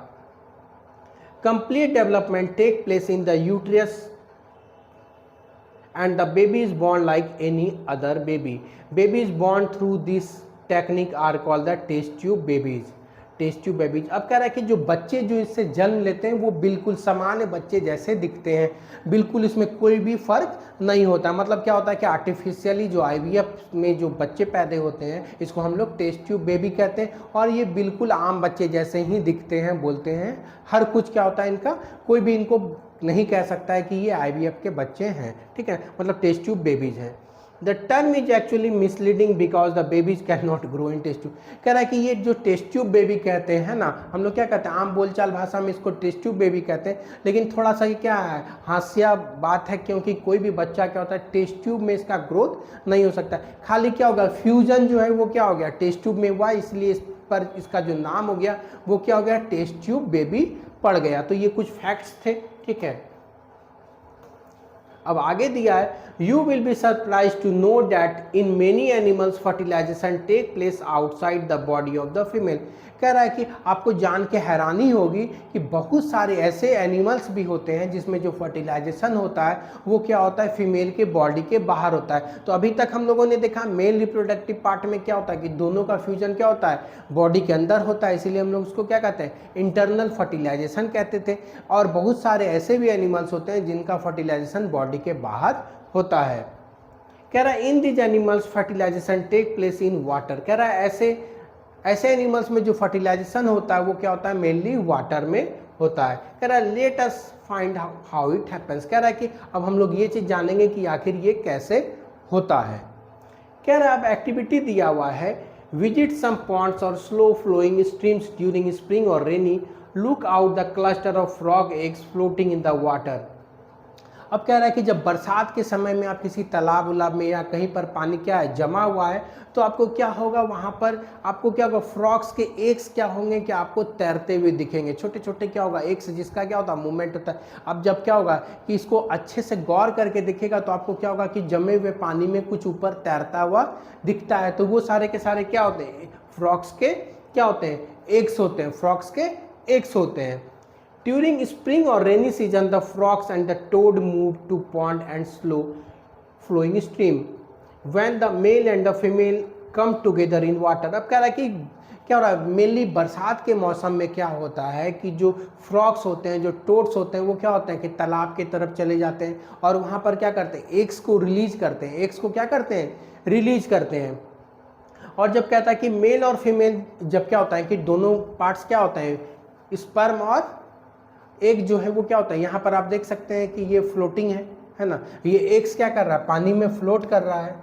Complete development take place in the uterus and the baby is born like any other baby। Baby is born through this technique are called the test tube babies। Test tube babies. अब कह रहा है कि जो बच्चे जो इससे जन्म लेते हैं वो बिल्कुल सामान्य बच्चे जैसे दिखते हैं, बिल्कुल इसमें कोई भी फर्क नहीं होता। मतलब क्या होता है कि आर्टिफिशियली जो IVF में जो बच्चे पैदा होते हैं इसको हम लोग टेस्ट ट्यूब बेबी कहते हैं, और ये बिल्कुल आम बच्चे जैसे ही दिखते हैं, बोलते हैं, हर कुछ क्या होता है इनका, कोई भी इनको नहीं कह सकता है कि ये IVF के बच्चे हैं, ठीक है, मतलब टेस्ट ट्यूब बेबीज हैं। The term is actually misleading because the babies cannot grow in test tube। कह रहा है कि ये जो टेस्ट ट्यूब बेबी कहते हैं ना, हम लोग क्या कहते हैं आम बोलचाल भाषा में इसको टेस्ट ट्यूब बेबी कहते हैं, लेकिन थोड़ा सा ये क्या है हास्या बात है, क्योंकि कोई भी बच्चा क्या होता है टेस्ट ट्यूब में इसका ग्रोथ नहीं हो सकता। खाली क्या होगा फ्यूजन जो है वो क्या हो गया टेस्ट ट्यूब में हुआ, इसलिए इस पर इसका जो नाम हो गया वो क्या हो गया टेस्ट ट्यूब बेबी पड़ गया। तो ये कुछ फैक्ट्स थे, ठीक है। अब आगे दिया है you will be surprise to know that in many animals fertilisation take place outside the body of the female. कह रहा है कि आपको जान के हैरानी होगी कि बहुत सारे ऐसे एनिमल्स भी होते हैं जिसमें जो फर्टिलाइजेशन होता है वो क्या होता है फीमेल के बॉडी के बाहर होता है। तो अभी तक हम लोगों ने देखा मेल रिप्रोडक्टिव पार्ट में क्या होता है कि दोनों का फ्यूजन क्या होता है बॉडी के अंदर होता है, इसीलिए हम लोग उसको क्या कहते हैं इंटरनल फर्टिलाइजेशन कहते थे। और बहुत सारे ऐसे भी एनिमल्स होते हैं जिनका फर्टिलाइजेशन बॉडी के बाहर होता है। कह रहा है in this animals fertilisation take place in water. कह रहा है ऐसे एनिमल्स में जो फर्टिलाइजेशन होता है वो क्या होता है मेनली वाटर में होता है। कह रहा है late us find how it happens. कह रहा है कि अब हम लोग ये चीज़ जानेंगे कि आखिर ये कैसे होता है। कह रहा है अब एक्टिविटी दिया हुआ है विजिट सम पॉन्ड्स और slow flowing streams during spring और rainy look out the cluster of frog eggs floating in the water. अब कह रहा है कि जब बरसात के समय में आप किसी तालाब उलाब में या कहीं पर पानी क्या है जमा हुआ है, तो आपको क्या होगा, वहाँ पर आपको क्या होगा, फ्रॉग्स के एग्स क्या होंगे कि आपको तैरते हुए दिखेंगे, छोटे छोटे क्या होगा एग्स, जिसका क्या होता है मूवमेंट होता है। अब जब क्या होगा कि इसको अच्छे से गौर करके दिखेगा तो आपको क्या होगा कि जमे हुए पानी में कुछ ऊपर तैरता हुआ दिखता है, तो वो सारे के सारे क्या होते हैं, फ्रॉग्स के क्या होते हैं, एग्स होते हैं, फ्रॉग्स के एग्स होते हैं। During spring or rainy season, the frogs and the toad move to pond and slow flowing stream. When the male and the female come together in water. अब कह रहा है कि क्या हो रहा है, मेनली बरसात के मौसम में क्या होता है कि जो फ्रॉग्स होते हैं, जो टोड्स होते हैं, वो क्या होते हैं कि तालाब की तरफ चले जाते हैं और वहाँ पर क्या करते हैं, एग्स को रिलीज करते हैं, एग्स को क्या करते हैं, रिलीज करते हैं। और जब कहता है कि मेल और फीमेल, जब क्या होता है कि दोनों पार्ट्स क्या होते हैं, स्पर्म और एक जो है वो क्या होता है, यहाँ पर आप देख सकते हैं कि ये फ्लोटिंग है ना, ये एग्स क्या कर रहा है, पानी में फ्लोट कर रहा है।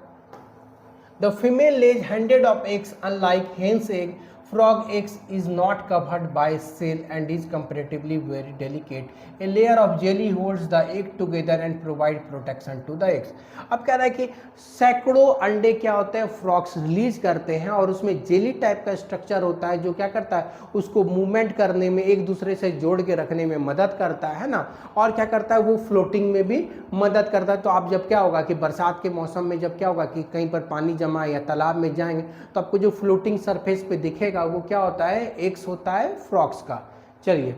The female lays 100 of eggs unlike hens egg, frog eggs is not covered by shell and is comparatively very delicate. A layer of jelly holds the egg together and provide protection to the eggs. अब कह रहा है कि सैकड़ों अंडे क्या होते हैं, फ्रॉग्स रिलीज करते हैं और उसमें जेली टाइप का स्ट्रक्चर होता है जो क्या करता है, उसको मूवमेंट करने में, एक दूसरे से जोड़ के रखने में मदद करता है ना, और क्या करता है, वो फ्लोटिंग में भी मदद करता है। तो आप जब क्या होगा कि बरसात के मौसम में जब क्या होगा कि कहीं पर पानी जमा या तालाब में जाएंगे तो आपको जो फ्लोटिंग सरफेस पे दिखेगा वो क्या होता है, एग्स होता है फ्रॉग्स का। चलिए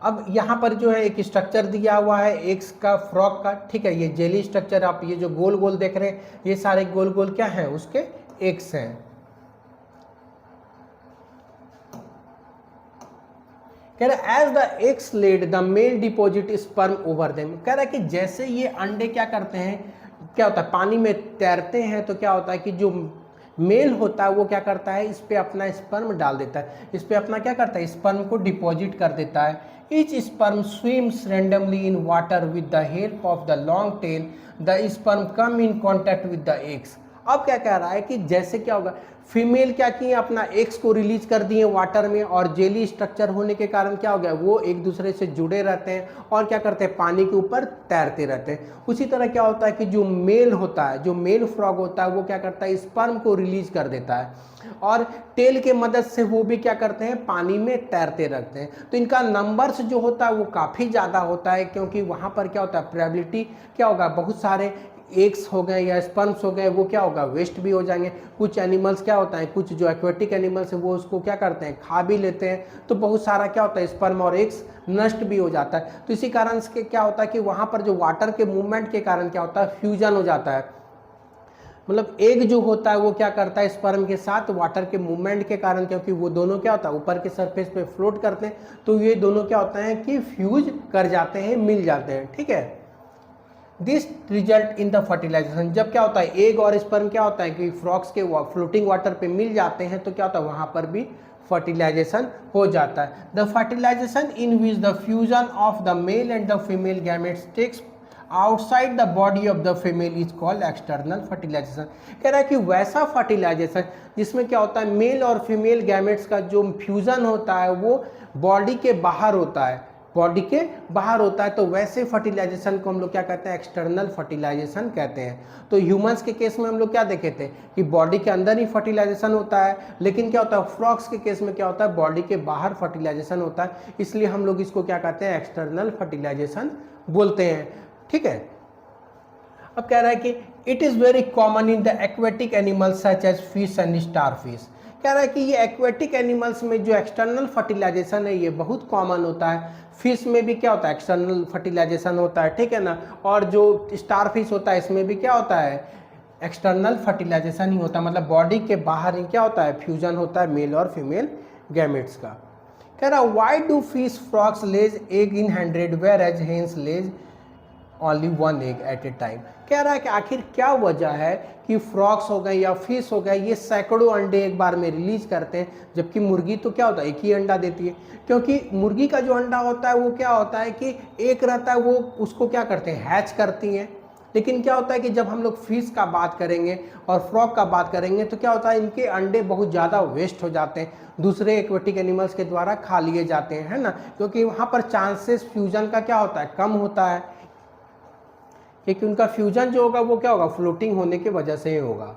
अब यहां पर जो है एक स्ट्रक्चर दिया हुआ है एग्स का, फ्रॉग का, ठीक है, ये जेली स्ट्रक्चर, आप ये जो गोल गोल देख रहे हैं ये सारे गोल गोल क्या हैं, उसके एग्स हैं। कह रहा है as the eggs laid the male deposit sperm over them. कह रहा है कि जैसे ये अंडे क्या करते हैं, क्या होता है, पानी में तैरते हैं, तो क्या होता है कि जो मेल होता है वो क्या करता है, इस पे अपना स्पर्म डाल देता है, इस पे अपना क्या करता है, स्पर्म को डिपॉजिट कर देता है। Each sperm swims randomly in water with the help of the long tail, the sperm come in contact with the eggs. अब क्या कह रहा है कि जैसे क्या होगा, फीमेल क्या किए, अपना एग्स को रिलीज कर दिए वाटर में, और जेली स्ट्रक्चर होने के कारण क्या हो गया, वो एक दूसरे से जुड़े रहते हैं और क्या करते हैं, पानी के ऊपर तैरते रहते हैं। उसी तरह क्या होता है कि जो मेल होता है, जो मेल फ्रॉग होता है, वो क्या करता है, स्पर्म को रिलीज कर देता है और टेल के मदद से वो भी क्या करते हैं, पानी में तैरते रहते हैं। तो इनका नंबर्स जो होता है वो काफ़ी ज़्यादा होता है, क्योंकि वहाँ पर क्या होता है, प्रोबेबिलिटी क्या होगा, बहुत सारे एग्स हो गए या स्पर्म्स हो गए वो क्या होगा, वेस्ट भी हो जाएंगे। कुछ एनिमल्स क्या होता है, कुछ जो एक्वेटिक एनिमल्स है वो उसको क्या करते हैं, खा भी लेते हैं, तो बहुत सारा क्या होता है, स्पर्म और एग्स नष्ट भी हो जाता है। तो इसी कारण से क्या होता है कि वहाँ पर जो वाटर के मूवमेंट के कारण क्या होता है, फ्यूजन हो जाता है। मतलब एग जो होता है वो क्या करता है, स्पर्म के साथ वाटर के मूवमेंट के कारण, क्योंकि वो दोनों क्या होता है ऊपर के सरफेस पे फ्लोट करते हैं, तो ये दोनों क्या होता है कि फ्यूज कर जाते हैं, मिल जाते हैं, ठीक है। This result in the fertilisation. जब क्या होता है, एग और स्पर्म क्या होता है कि फ्रॉग्स के फ्लोटिंग वाटर पे मिल जाते हैं, तो क्या होता है, वहाँ पर भी फर्टिलाइजेशन हो जाता है। The fertilisation in which the fusion of the male and the female gametes takes outside the body of the female is called external fertilisation. कह रहा है कि वैसा फर्टिलाइजेशन जिसमें क्या होता है, मेल और फीमेल गैमेट्स का जो फ्यूजन होता है वो बॉडी के बाहर होता है, बॉडी के बाहर होता है, तो वैसे फर्टिलाइजेशन को हम लोग क्या कहते हैं, एक्सटर्नल फर्टिलाइजेशन कहते हैं। तो ह्यूमंस के केस में हम लोग क्या देखे थे कि बॉडी के अंदर ही फर्टिलाइजेशन होता है, लेकिन क्या होता है, फ्रॉग्स के केस में क्या होता है, बॉडी के बाहर फर्टिलाइजेशन होता है, इसलिए हम लोग इसको क्या कहते हैं, एक्सटर्नल फर्टिलाइजेशन बोलते हैं, ठीक है। अब कह रहा है कि it is very common in the aquatic animals such as fish and star fish. कह रहा है कि ये एक्वेटिक एनिमल्स में जो एक्सटर्नल फर्टिलाइजेशन है ये बहुत कॉमन होता है। फिश में भी क्या होता है, एक्सटर्नल फर्टिलाइजेशन होता है, ठीक है ना। और जो स्टार फिश होता है इसमें भी क्या होता है, एक्सटर्नल फर्टिलाइजेशन ही होता है, मतलब बॉडी के बाहर ही क्या होता है, फ्यूजन होता है मेल और फीमेल गैमेट्स का। कह रहा why do fish frogs lays egg in 100 whereas hens lays only 1 egg at a time. कह रहा है कि आखिर क्या वजह है कि फ्रॉग्स हो गए या फिश हो गए ये सैकड़ों अंडे एक बार में रिलीज करते हैं, जबकि मुर्गी तो क्या होता है, एक ही अंडा देती है। क्योंकि मुर्गी का जो अंडा होता है वो क्या होता है कि एक रहता है, वो उसको क्या करते हैं, हैच करती हैं, लेकिन क्या होता है कि जब हम लोग फिश का बात करेंगे और फ्रॉग का बात करेंगे तो क्या होता है, इनके अंडे बहुत ज़्यादा वेस्ट हो जाते हैं, दूसरे एक्वेटिक एनिमल्स के द्वारा खा लिए जाते हैं, है ना, क्योंकि वहाँ पर चांसेस फ्यूजन का क्या होता है, कम होता है, क्योंकि उनका फ्यूजन जो होगा वो क्या होगा, फ्लोटिंग होने की वजह से ही होगा।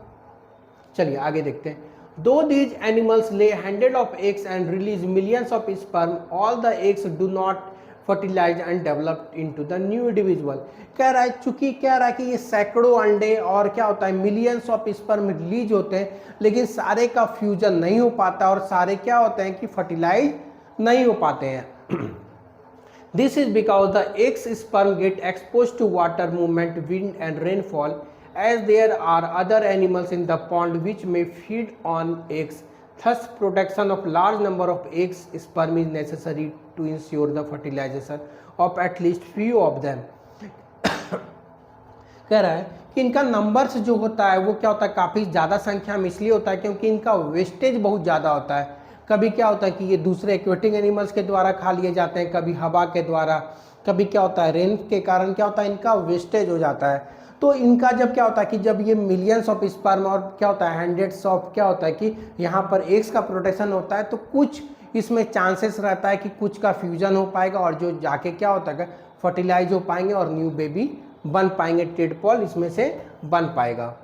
चलिए आगे देखते हैं। Though these animals lay hundred of eggs and release millions of sperm, all the eggs do not fertilise and develop into the new individual. कह रहा है, चूंकि कह रहा है कि ये सैकड़ों अंडे और क्या होता है, मिलियंस ऑफ स्पर्म रिलीज होते हैं, लेकिन सारे का फ्यूजन नहीं हो पाता और सारे क्या होते हैं कि फर्टिलाइज नहीं हो पाते हैं। This is because the eggs sperm get exposed to water movement, wind and rainfall, as there are other animals in the pond which may feed on eggs. Thus, production of large number of eggs sperm is necessary to ensure the fertilization of at least few of them. कह रहा है कि इनका numbers जो होता है वो क्या होता है, काफ़ी ज़्यादा संख्या में इसलिए होता है क्योंकि इनका वेस्टेज बहुत ज़्यादा होता है। कभी क्या होता है कि ये दूसरे एक्वेटिक एनिमल्स के द्वारा खा लिए जाते हैं, कभी हवा के द्वारा, कभी क्या होता है रेन के कारण क्या होता है, इनका वेस्टेज हो जाता है। तो इनका जब क्या होता है कि जब ये मिलियंस ऑफ स्पर्म और क्या होता है हंड्रेड्स ऑफ क्या होता है कि यहाँ पर एग्स का प्रोडक्शन होता है, तो कुछ इसमें चांसेस रहता है कि कुछ का फ्यूजन हो पाएगा और जो जाके क्या होता है फर्टिलाइज हो पाएंगे और न्यू बेबी बन पाएंगे, टेडपॉल इसमें से बन पाएगा।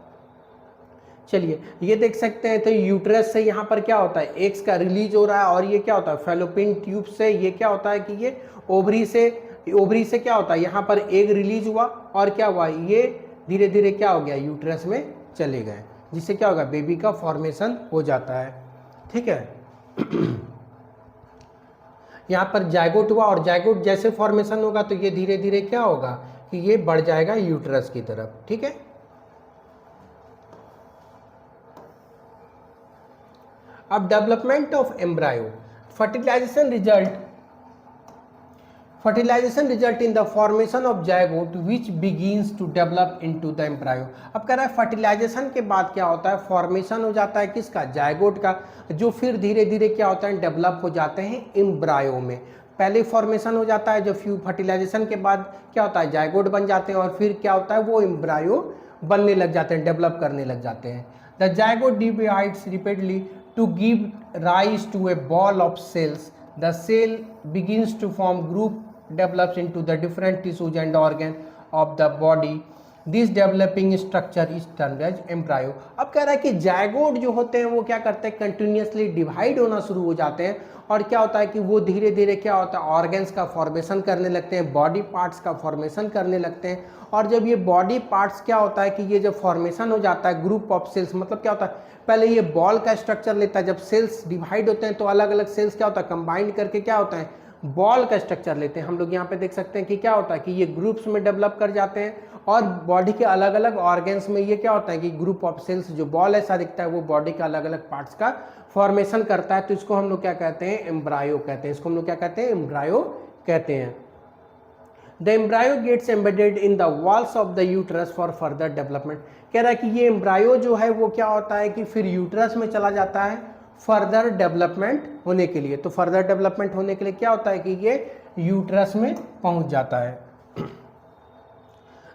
चलिए ये देख सकते हैं, तो यूट्रस से यहाँ पर क्या होता है, एग्स का रिलीज हो रहा है और ये क्या होता है फैलोपियन ट्यूब से ये क्या होता है कि ये ओवरी से क्या होता है, यहाँ पर एग रिलीज हुआ और क्या हुआ, ये धीरे धीरे क्या हो गया, यूट्रस में चले गए, जिससे क्या होगा, बेबी का फॉर्मेशन हो जाता है। ठीक है। यहाँ पर जायगोट हुआ और जायगोट जैसे फॉर्मेशन होगा तो ये धीरे धीरे क्या होगा कि ये बढ़ जाएगा यूट्रस की तरफ। ठीक है। अब development of embryo, fertilisation result in the formation of zygote which begins to develop into the embryo. अब कह रहा है फर्टिलाइजेशन के बाद क्या होता है, फॉर्मेशन हो जाता है किसका, जायगोट का, जो फिर धीरे धीरे क्या होता है डेवलप हो जाते हैं एम्ब्रायो में। पहले फॉर्मेशन हो जाता है, जो फर्टिलाइजेशन के बाद क्या होता है जायगोट बन जाते हैं और फिर क्या होता है वो एम्ब्रायो बनने लग जाते हैं, डेवलप करने लग जाते हैं। The zygote divides repeatedly to give rise to a ball of cells. The cell begins to form group, develops into the different tissues and organs of the body. This developing structure is termed as embryo. अब कह रहा है कि zygote जो होते हैं वो क्या करते हैं, कंटिन्यूसली डिवाइड होना शुरू हो जाते हैं और क्या होता है कि वो धीरे धीरे क्या होता है ऑर्गन्स का फॉर्मेशन करने लगते हैं, बॉडी पार्ट्स का फॉर्मेशन करने लगते हैं। और जब ये बॉडी पार्ट्स क्या होता है कि ये जब फॉर्मेशन हो जाता है ग्रुप ऑफ सेल्स, मतलब क्या होता है पहले ये बॉल का स्ट्रक्चर लेता है, जब सेल्स डिवाइड होते हैं तो अलग अलग सेल्स क्या होता है कंबाइन करके क्या होता है बॉल का स्ट्रक्चर लेते हैं। हम लोग यहाँ पे देख सकते हैं कि क्या होता है कि ये ग्रुप्स में डेवलप कर जाते हैं और बॉडी के अलग अलग ऑर्गन्स में ये क्या होता है कि ग्रुप ऑफ सेल्स जो बॉल ऐसा दिखता है वो बॉडी के अलग अलग पार्ट्स का फॉर्मेशन करता है। तो इसको हम लोग क्या कहते हैं, एम्ब्रायो कहते हैं। इसको हम लोग क्या कहते हैं, एम्ब्रायो कहते हैं। The embryo gets embedded in the walls of the uterus for further development. कह रहा है कि ये एम्ब्रायो जो है वो क्या होता है कि फिर यूट्रस में चला जाता है फर्दर डेवलपमेंट होने के लिए। तो फर्दर डेवलपमेंट होने के लिए क्या होता है कि ये यूट्रस में पहुंच जाता है।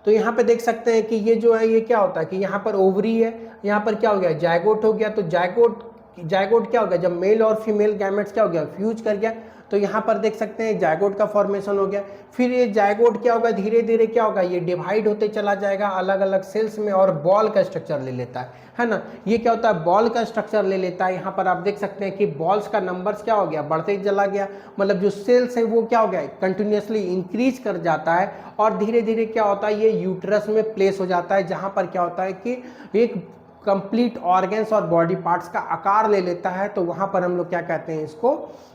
तो यहाँ पे देख सकते हैं कि ये जो है ये क्या होता है कि यहाँ पर ओवरी है, यहाँ पर क्या हो गया जायगोट हो गया। तो जायगोट क्या हो गया, जब मेल और फीमेल गैमेट्स क्या हो गया फ्यूज कर गया, तो यहाँ पर देख सकते हैं जायगोट का फॉर्मेशन हो गया। फिर ये जायगोट क्या होगा, धीरे धीरे क्या होगा ये डिवाइड होते चला जाएगा अलग अलग सेल्स में और बॉल का स्ट्रक्चर ले लेता है ना। ये क्या होता है बॉल का स्ट्रक्चर ले लेता है। यहाँ पर आप देख सकते हैं कि बॉल्स का नंबर्स क्या हो गया बढ़ते ही चला गया, मतलब जो सेल्स है वो क्या हो गया कंटिन्यूसली इंक्रीज कर जाता है और धीरे धीरे क्या होता है ये यूट्रस में प्लेस हो जाता है, जहाँ पर क्या होता है कि एक कंप्लीट ऑर्गन्स और बॉडी पार्ट्स का आकार ले लेता है। तो वहाँ पर हम लोग क्या कहते हैं, इसको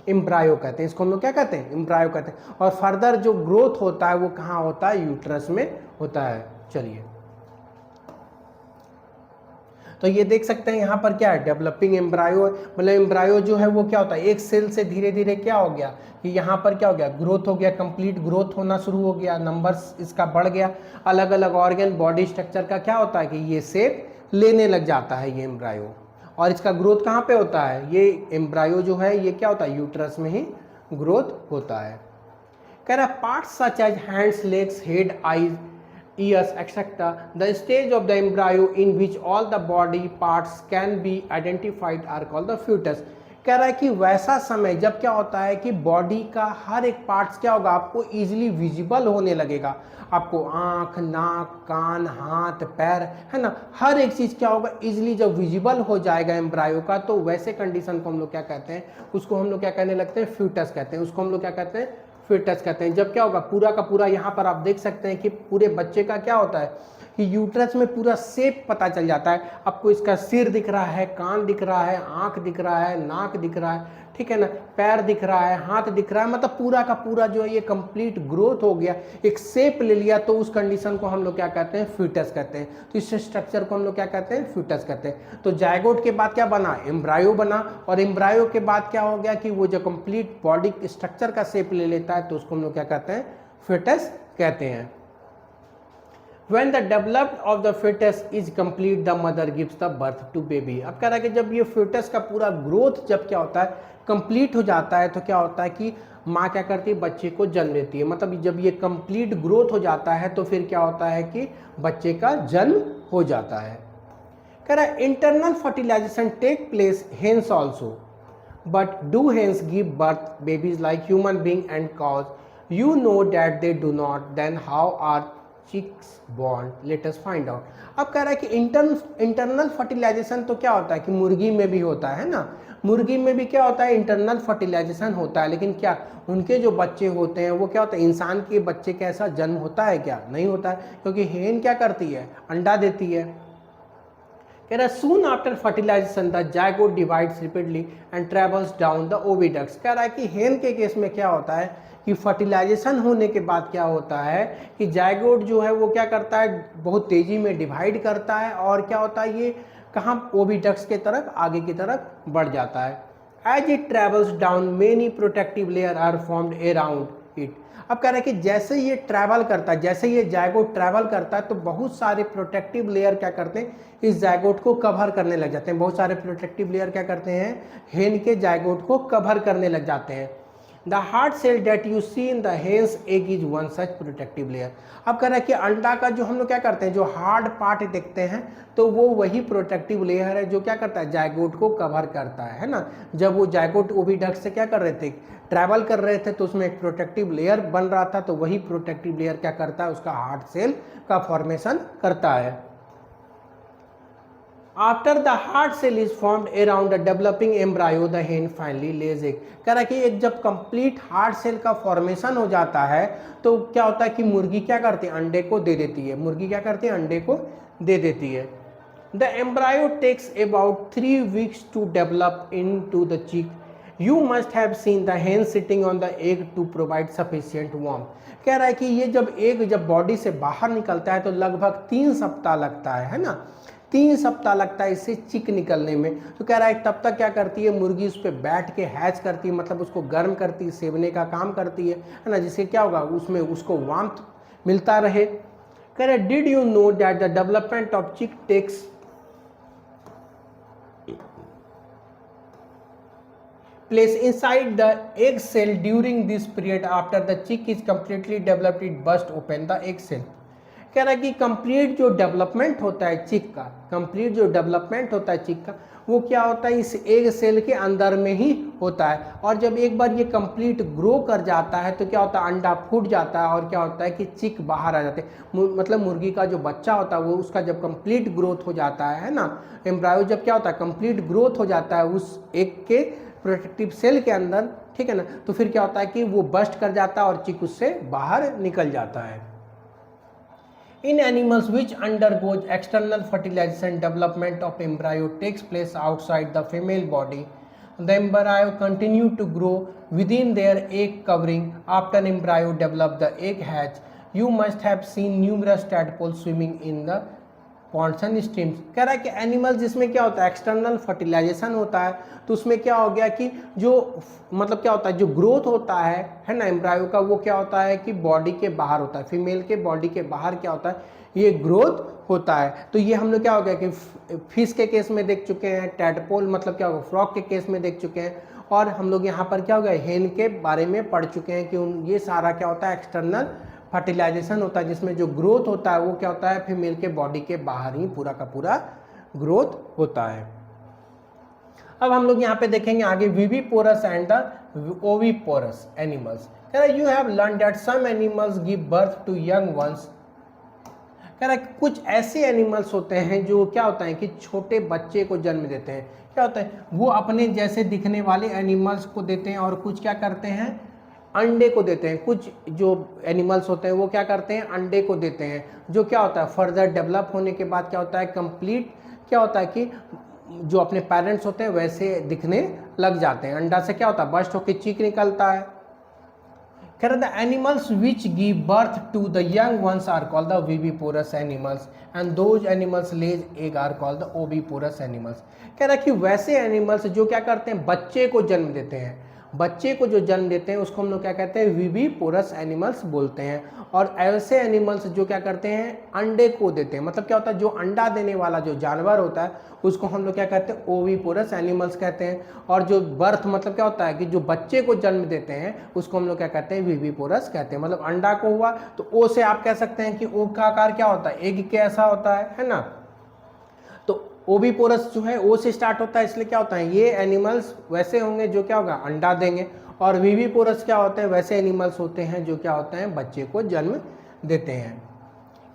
एम्ब्रायो कहते हैं। इसको हम लोग क्या कहते हैं, एम्ब्रायो कहते हैं। और फर्दर जो ग्रोथ होता है वो कहाँ होता है, यूट्रस में होता है। चलिए तो ये देख सकते हैं यहाँ पर क्या है डेवलपिंग एम्ब्रायो, मतलब एम्ब्रायो जो है वो क्या होता है एक सेल से धीरे धीरे क्या हो गया कि यहाँ पर क्या हो गया ग्रोथ हो गया, कंप्लीट ग्रोथ होना शुरू हो गया, नंबर्स इसका बढ़ गया, अलग अलग ऑर्गन बॉडी स्ट्रक्चर का क्या होता है कि ये शेप लेने लग जाता है ये एम्ब्रायो। और इसका ग्रोथ कहाँ पे होता है, ये एम्ब्रायो जो है ये क्या होता है यूट्रस में ही ग्रोथ होता है। कह रहा है parts such as hands, legs, head, eyes ears, etc. The stage of the embryo in which all the body parts can be identified are called the fetus. कह रहा है कि वैसा समय जब क्या होता है कि बॉडी का हर एक पार्ट्स क्या होगा, आपको इजीली विजिबल होने लगेगा। आपको आँख, नाक, कान, हाथ, पैर, है ना, हर एक चीज़ क्या होगा इजीली जब विजिबल हो जाएगा एम्ब्रायो का, तो वैसे कंडीशन को हम लोग क्या कहते हैं, उसको हम लोग क्या कहने लगते हैं, फ्यूटस कहते हैं। उसको हम लोग क्या कहते हैं, फिटस कहते हैं। जब क्या होगा पूरा का पूरा, यहाँ पर आप देख सकते हैं कि पूरे बच्चे का क्या होता है कि यूट्रस में पूरा शेप पता चल जाता है। आपको इसका सिर दिख रहा है, कान दिख रहा है, आंख दिख रहा है, नाक दिख रहा है, ठीक है ना, पैर दिख रहा है, हाथ दिख रहा है, मतलब पूरा का पूरा जो है ये कंप्लीट ग्रोथ हो गया, एक शेप ले लिया, तो उस कंडीशन को हम लोग क्या कहते हैं, फिटस कहते हैं। तो इस स्ट्रक्चर को हम लोग क्या कहते हैं, फिटस कहते हैं। तो जायगोट के बाद क्या बना, एम्ब्रायो बना, और एम्ब्रायो के बाद क्या हो गया कि वो जो कंप्लीट बॉडी स्ट्रक्चर का शेप ले लेता है, तो उसको हम लोग क्या कहते हैं, फिटस कहते हैं। When the development of the fetus is complete, the mother gives the birth to baby. अब कह रहा है कि जब ये fetus का पूरा ग्रोथ जब क्या होता है, कंप्लीट हो जाता है, तो क्या होता है कि माँ क्या करती है, बच्चे को जन्म देती है। मतलब जब ये कंप्लीट ग्रोथ हो जाता है तो फिर क्या होता है कि बच्चे का जन्म हो जाता है। कह रहा है internal fertilisation take place hens also, but do hens give birth babies like human being and cause you know that they do not, then how are chicks born, let us find out. अब कह रहा है कि internal fertilisation तो क्या होता है कि मुर्गी में भी होता है ना, मुर्गी में भी क्या होता है, इंटरनल फर्टिलाइजेशन होता है, लेकिन क्या उनके जो बच्चे होते हैं वो क्या होता है, इंसान के बच्चे का ऐसा जन्म होता है क्या, नहीं होता है, क्योंकि हेन क्या करती है, अंडा देती है। कह रहा है soon after fertilisation the zygote divides repeatedly and travels down the oviducts. कह रहा है कि हेन के केस में क्या होता है कि फर्टिलाइजेशन होने के बाद क्या होता है कि जायगोट जो है वो क्या करता है, बहुत तेजी में डिवाइड करता है, और क्या होता है ये कहाँ, ओविडक्ट्स के तरफ, आगे की तरफ बढ़ जाता है। As it travels down many protective layer are formed around it. अब कह रहे हैं कि जैसे ये ट्रैवल करता है, जैसे ये जायगोट ट्रैवल करता है, तो बहुत सारे प्रोटेक्टिव लेयर क्या करते हैं, इस जायगोट को कवर करने लग जाते हैं। बहुत सारे प्रोटेक्टिव लेयर क्या करते हैं, हेन के जायगोट को कवर करने लग जाते हैं। The hard shell that you see in the hen's egg is one such protective layer. अब कह रहा है कि अंडा का जो हम लोग क्या करते हैं, जो हार्ड पार्ट देखते हैं, तो वो वही प्रोटेक्टिव लेयर है जो क्या करता है, जायगोट को कवर करता है ना। जब वो जायगोट ओविडक्ट से क्या कर रहे थे, ट्रैवल कर रहे थे, तो उसमें एक प्रोटेक्टिव लेयर बन रहा था, तो वही प्रोटेक्टिव लेयर क्या करता है, उसका हार्ड सेल का फॉर्मेशन करता है। After the hard cell is formed around a developing embryo, the hen finally lays egg। कह रहा है कि एक जब कंप्लीट हार्ड सेल का फॉर्मेशन हो जाता है, तो क्या होता है कि मुर्गी क्या करती है, अंडे को दे देती है, मुर्गी क्या करती है, अंडे को दे देती है। The embryo takes about 3 weeks to develop into the chick. You must have seen the hen sitting on the egg to provide sufficient warmth। कह रहा है कि ये जब एग जब बॉडी से बाहर निकलता है तो लगभग 3 सप्ताह लगता है ना, 3 सप्ताह लगता है इससे चिक निकलने में। तो कह रहा है तब तक क्या करती है मुर्गी, उस पर बैठ के हैच करती है, मतलब उसको गर्म करती है, सेवने का काम करती है ना, जिससे क्या होगा उसमें उसको वार्मथ मिलता रहे। कह रहे did you know that the development of चिक takes place inside the egg cell during this period. After the chick is completely developed, it burst open the egg cell। कह रहा है कि कंप्लीट जो डेवलपमेंट होता है चिक का, कंप्लीट जो डेवलपमेंट होता है चिक का, वो क्या होता है इस एग सेल के अंदर में ही होता है। और जब एक बार ये कंप्लीट ग्रो कर जाता है तो क्या होता है, अंडा फूट जाता है, और क्या होता है कि चिक बाहर आ जाते हैं। मतलब मुर्गी का जो बच्चा होता है वो उसका जब कंप्लीट ग्रोथ हो जाता है ना, एम्ब्रायो जब क्या होता है कंप्लीट ग्रोथ हो जाता है उस एग के प्रोटेक्टिव सेल के अंदर, ठीक है ना, तो फिर क्या होता है कि वो बस्ट कर जाता है और चिक उससे बाहर निकल जाता है। In animals which undergoes external fertilization, development of embryo takes place outside the female body. The embryo continue to grow within their egg covering. After embryo develop, the egg hatch. You must have seen numerous tadpoles swimming in the ponds and streams। कह रहा है कि animal जिसमें क्या होता है external fertilisation होता है, तो उसमें क्या हो गया कि जो मतलब क्या होता है जो ग्रोथ होता है ना एम्ब्रायो का, वो क्या होता है कि बॉडी के बाहर होता है, फीमेल के बॉडी के बाहर क्या होता है ये ग्रोथ होता है। तो ये हम लोग क्या हो गया कि फिश के केस में देख चुके हैं, टैडपोल मतलब क्या होगा फ्रॉग के केस में देख चुके हैं, और हम लोग यहाँ पर क्या हो गया हेन के बारे में पढ़ चुके हैं कि ये सारा क्या होता है एक्सटर्नल फर्टिलाइजेशन होता है, जिसमें जो ग्रोथ होता है वो क्या होता है, फीमेल के बॉडी के बाहर ही पूरा का पूरा ग्रोथ होता है। अब हम लोग यहाँ पे देखेंगे आगे viviparous and the oviparous animals. कह रहा है you have learn that some animals give birth to young ones. कह रहा है कुछ ऐसे एनिमल्स होते हैं जो क्या होता है कि छोटे बच्चे को जन्म देते हैं। क्या होता है, वो अपने जैसे दिखने वाले एनिमल्स को देते हैं, और कुछ क्या करते हैं, अंडे को देते हैं। कुछ जो एनिमल्स होते हैं वो क्या करते हैं, अंडे को देते हैं, जो क्या होता है फर्दर डेवलप होने के बाद क्या होता है, कंप्लीट क्या होता है कि जो अपने पेरेंट्स होते हैं वैसे दिखने लग जाते हैं। अंडा से क्या होता है, बस्ट होकर चीक निकलता है। कह रहा था animals which give birth to the young ones are called the viviparous animals and those animals lays egg are called the oviparous animals. कह रहा है कि वैसे एनिमल्स जो क्या करते हैं, बच्चे को जन्म देते हैं, बच्चे को जो जन्म देते हैं उसको हम लोग क्या कहते हैं, विविपोरस एनिमल्स बोलते हैं। और ऐसे एनिमल्स जो क्या करते हैं, अंडे को देते हैं, मतलब क्या होता है, जो अंडा देने वाला जो जानवर होता है उसको हम लोग क्या कहते हैं, ओविपोरस एनिमल्स कहते हैं। और जो बर्थ मतलब क्या होता है कि जो बच्चे को जन्म देते हैं उसको हम लोग क्या कहते हैं, विविपोरस कहते हैं। मतलब अंडा को हुआ तो ओ से आप कह सकते हैं कि ओ का आकार क्या होता है, एग के ऐसा होता है ना। तो ओविपोरस जो है ओ से स्टार्ट होता है, इसलिए क्या होता है, ये एनिमल्स वैसे होंगे जो क्या होगा, अंडा देंगे। और विविपोरस क्या होते हैं, वैसे एनिमल्स होते हैं जो क्या होते हैं, बच्चे को जन्म देते हैं।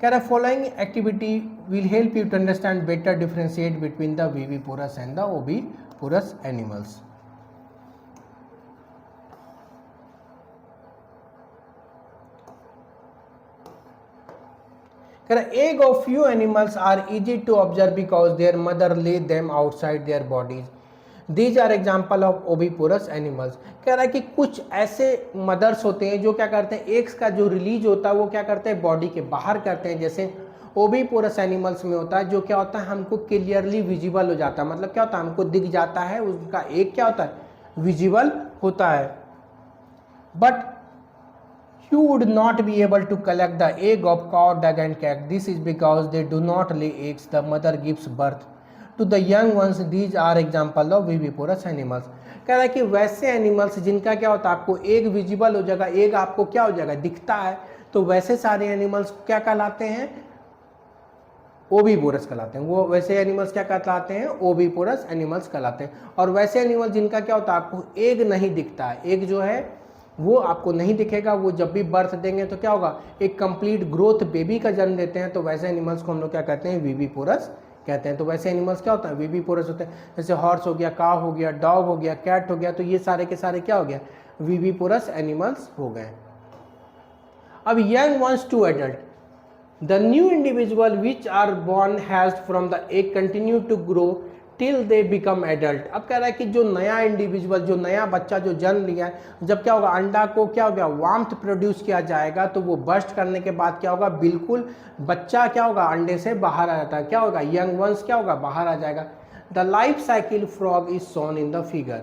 कह रहा है following activity will help you to understand better differentiate between the viviparous and the oviparous animals. Egg of few animals are easy to observe because their mother lay them outside their bodies. These are example of oviporous animals. कह रहा है कि कुछ ऐसे mother's होते हैं जो क्या करते हैं, एग्स का जो रिलीज होता है वो क्या करते हैं, बॉडी के बाहर करते हैं। जैसे ओविपोरस एनिमल्स में होता है, जो क्या होता है हमको क्लियरली विजिबल हो जाता है, मतलब क्या होता है हमको दिख जाता है, उनका एग क्या होता है, विजिबल होता है। But you would not be able to collect the egg of cow, duck and cat. This is because they do not lay eggs. The mother gives birth to the young ones. These are example of viviporous animals. कह रहा है कि वैसे animals जिनका क्या होता है, आपको एग विजिबल हो जाएगा, एग आपको क्या हो जाएगा, दिखता है, तो वैसे सारे एनिमल्स क्या कहलाते हैं, ओविपोरस कहलाते हैं। वो वैसे एनिमल्स क्या कहलाते हैं, ओविपोरस एनिमल्स कहलाते हैं। और वैसे एनिमल जिनका क्या होता है, आपको एग नहीं दिखता है, एग जो है वो आपको नहीं दिखेगा, वो जब भी बर्थ देंगे तो क्या होगा, एक कंप्लीट ग्रोथ बेबी का जन्म देते हैं, तो वैसे एनिमल्स को हम लोग क्या कहते हैं, विविपोरस कहते हैं। तो वैसे एनिमल्स क्या होता है, विविपोरस होते हैं। जैसे हॉर्स हो गया, काव हो गया, डॉग हो गया, कैट हो गया, तो ये सारे के सारे क्या हो गया, विविपोरस एनिमल्स हो गए। अब young ones to adult, the new individual which are born has from the egg continue to grow till they become adult. अब कह रहा है कि जो नया इंडिविजुअल, जो नया बच्चा जो जन्म लिया है, जब क्या होगा, अंडा को क्या हो गया, वार्मथ प्रोड्यूस किया जाएगा, तो वो बर्स्ट करने के बाद क्या होगा, बिल्कुल बच्चा क्या होगा, अंडे से बाहर आ जाता है, क्या होगा, यंग वंस क्या होगा, बाहर आ जाएगा। The life cycle frog is shown in the figure.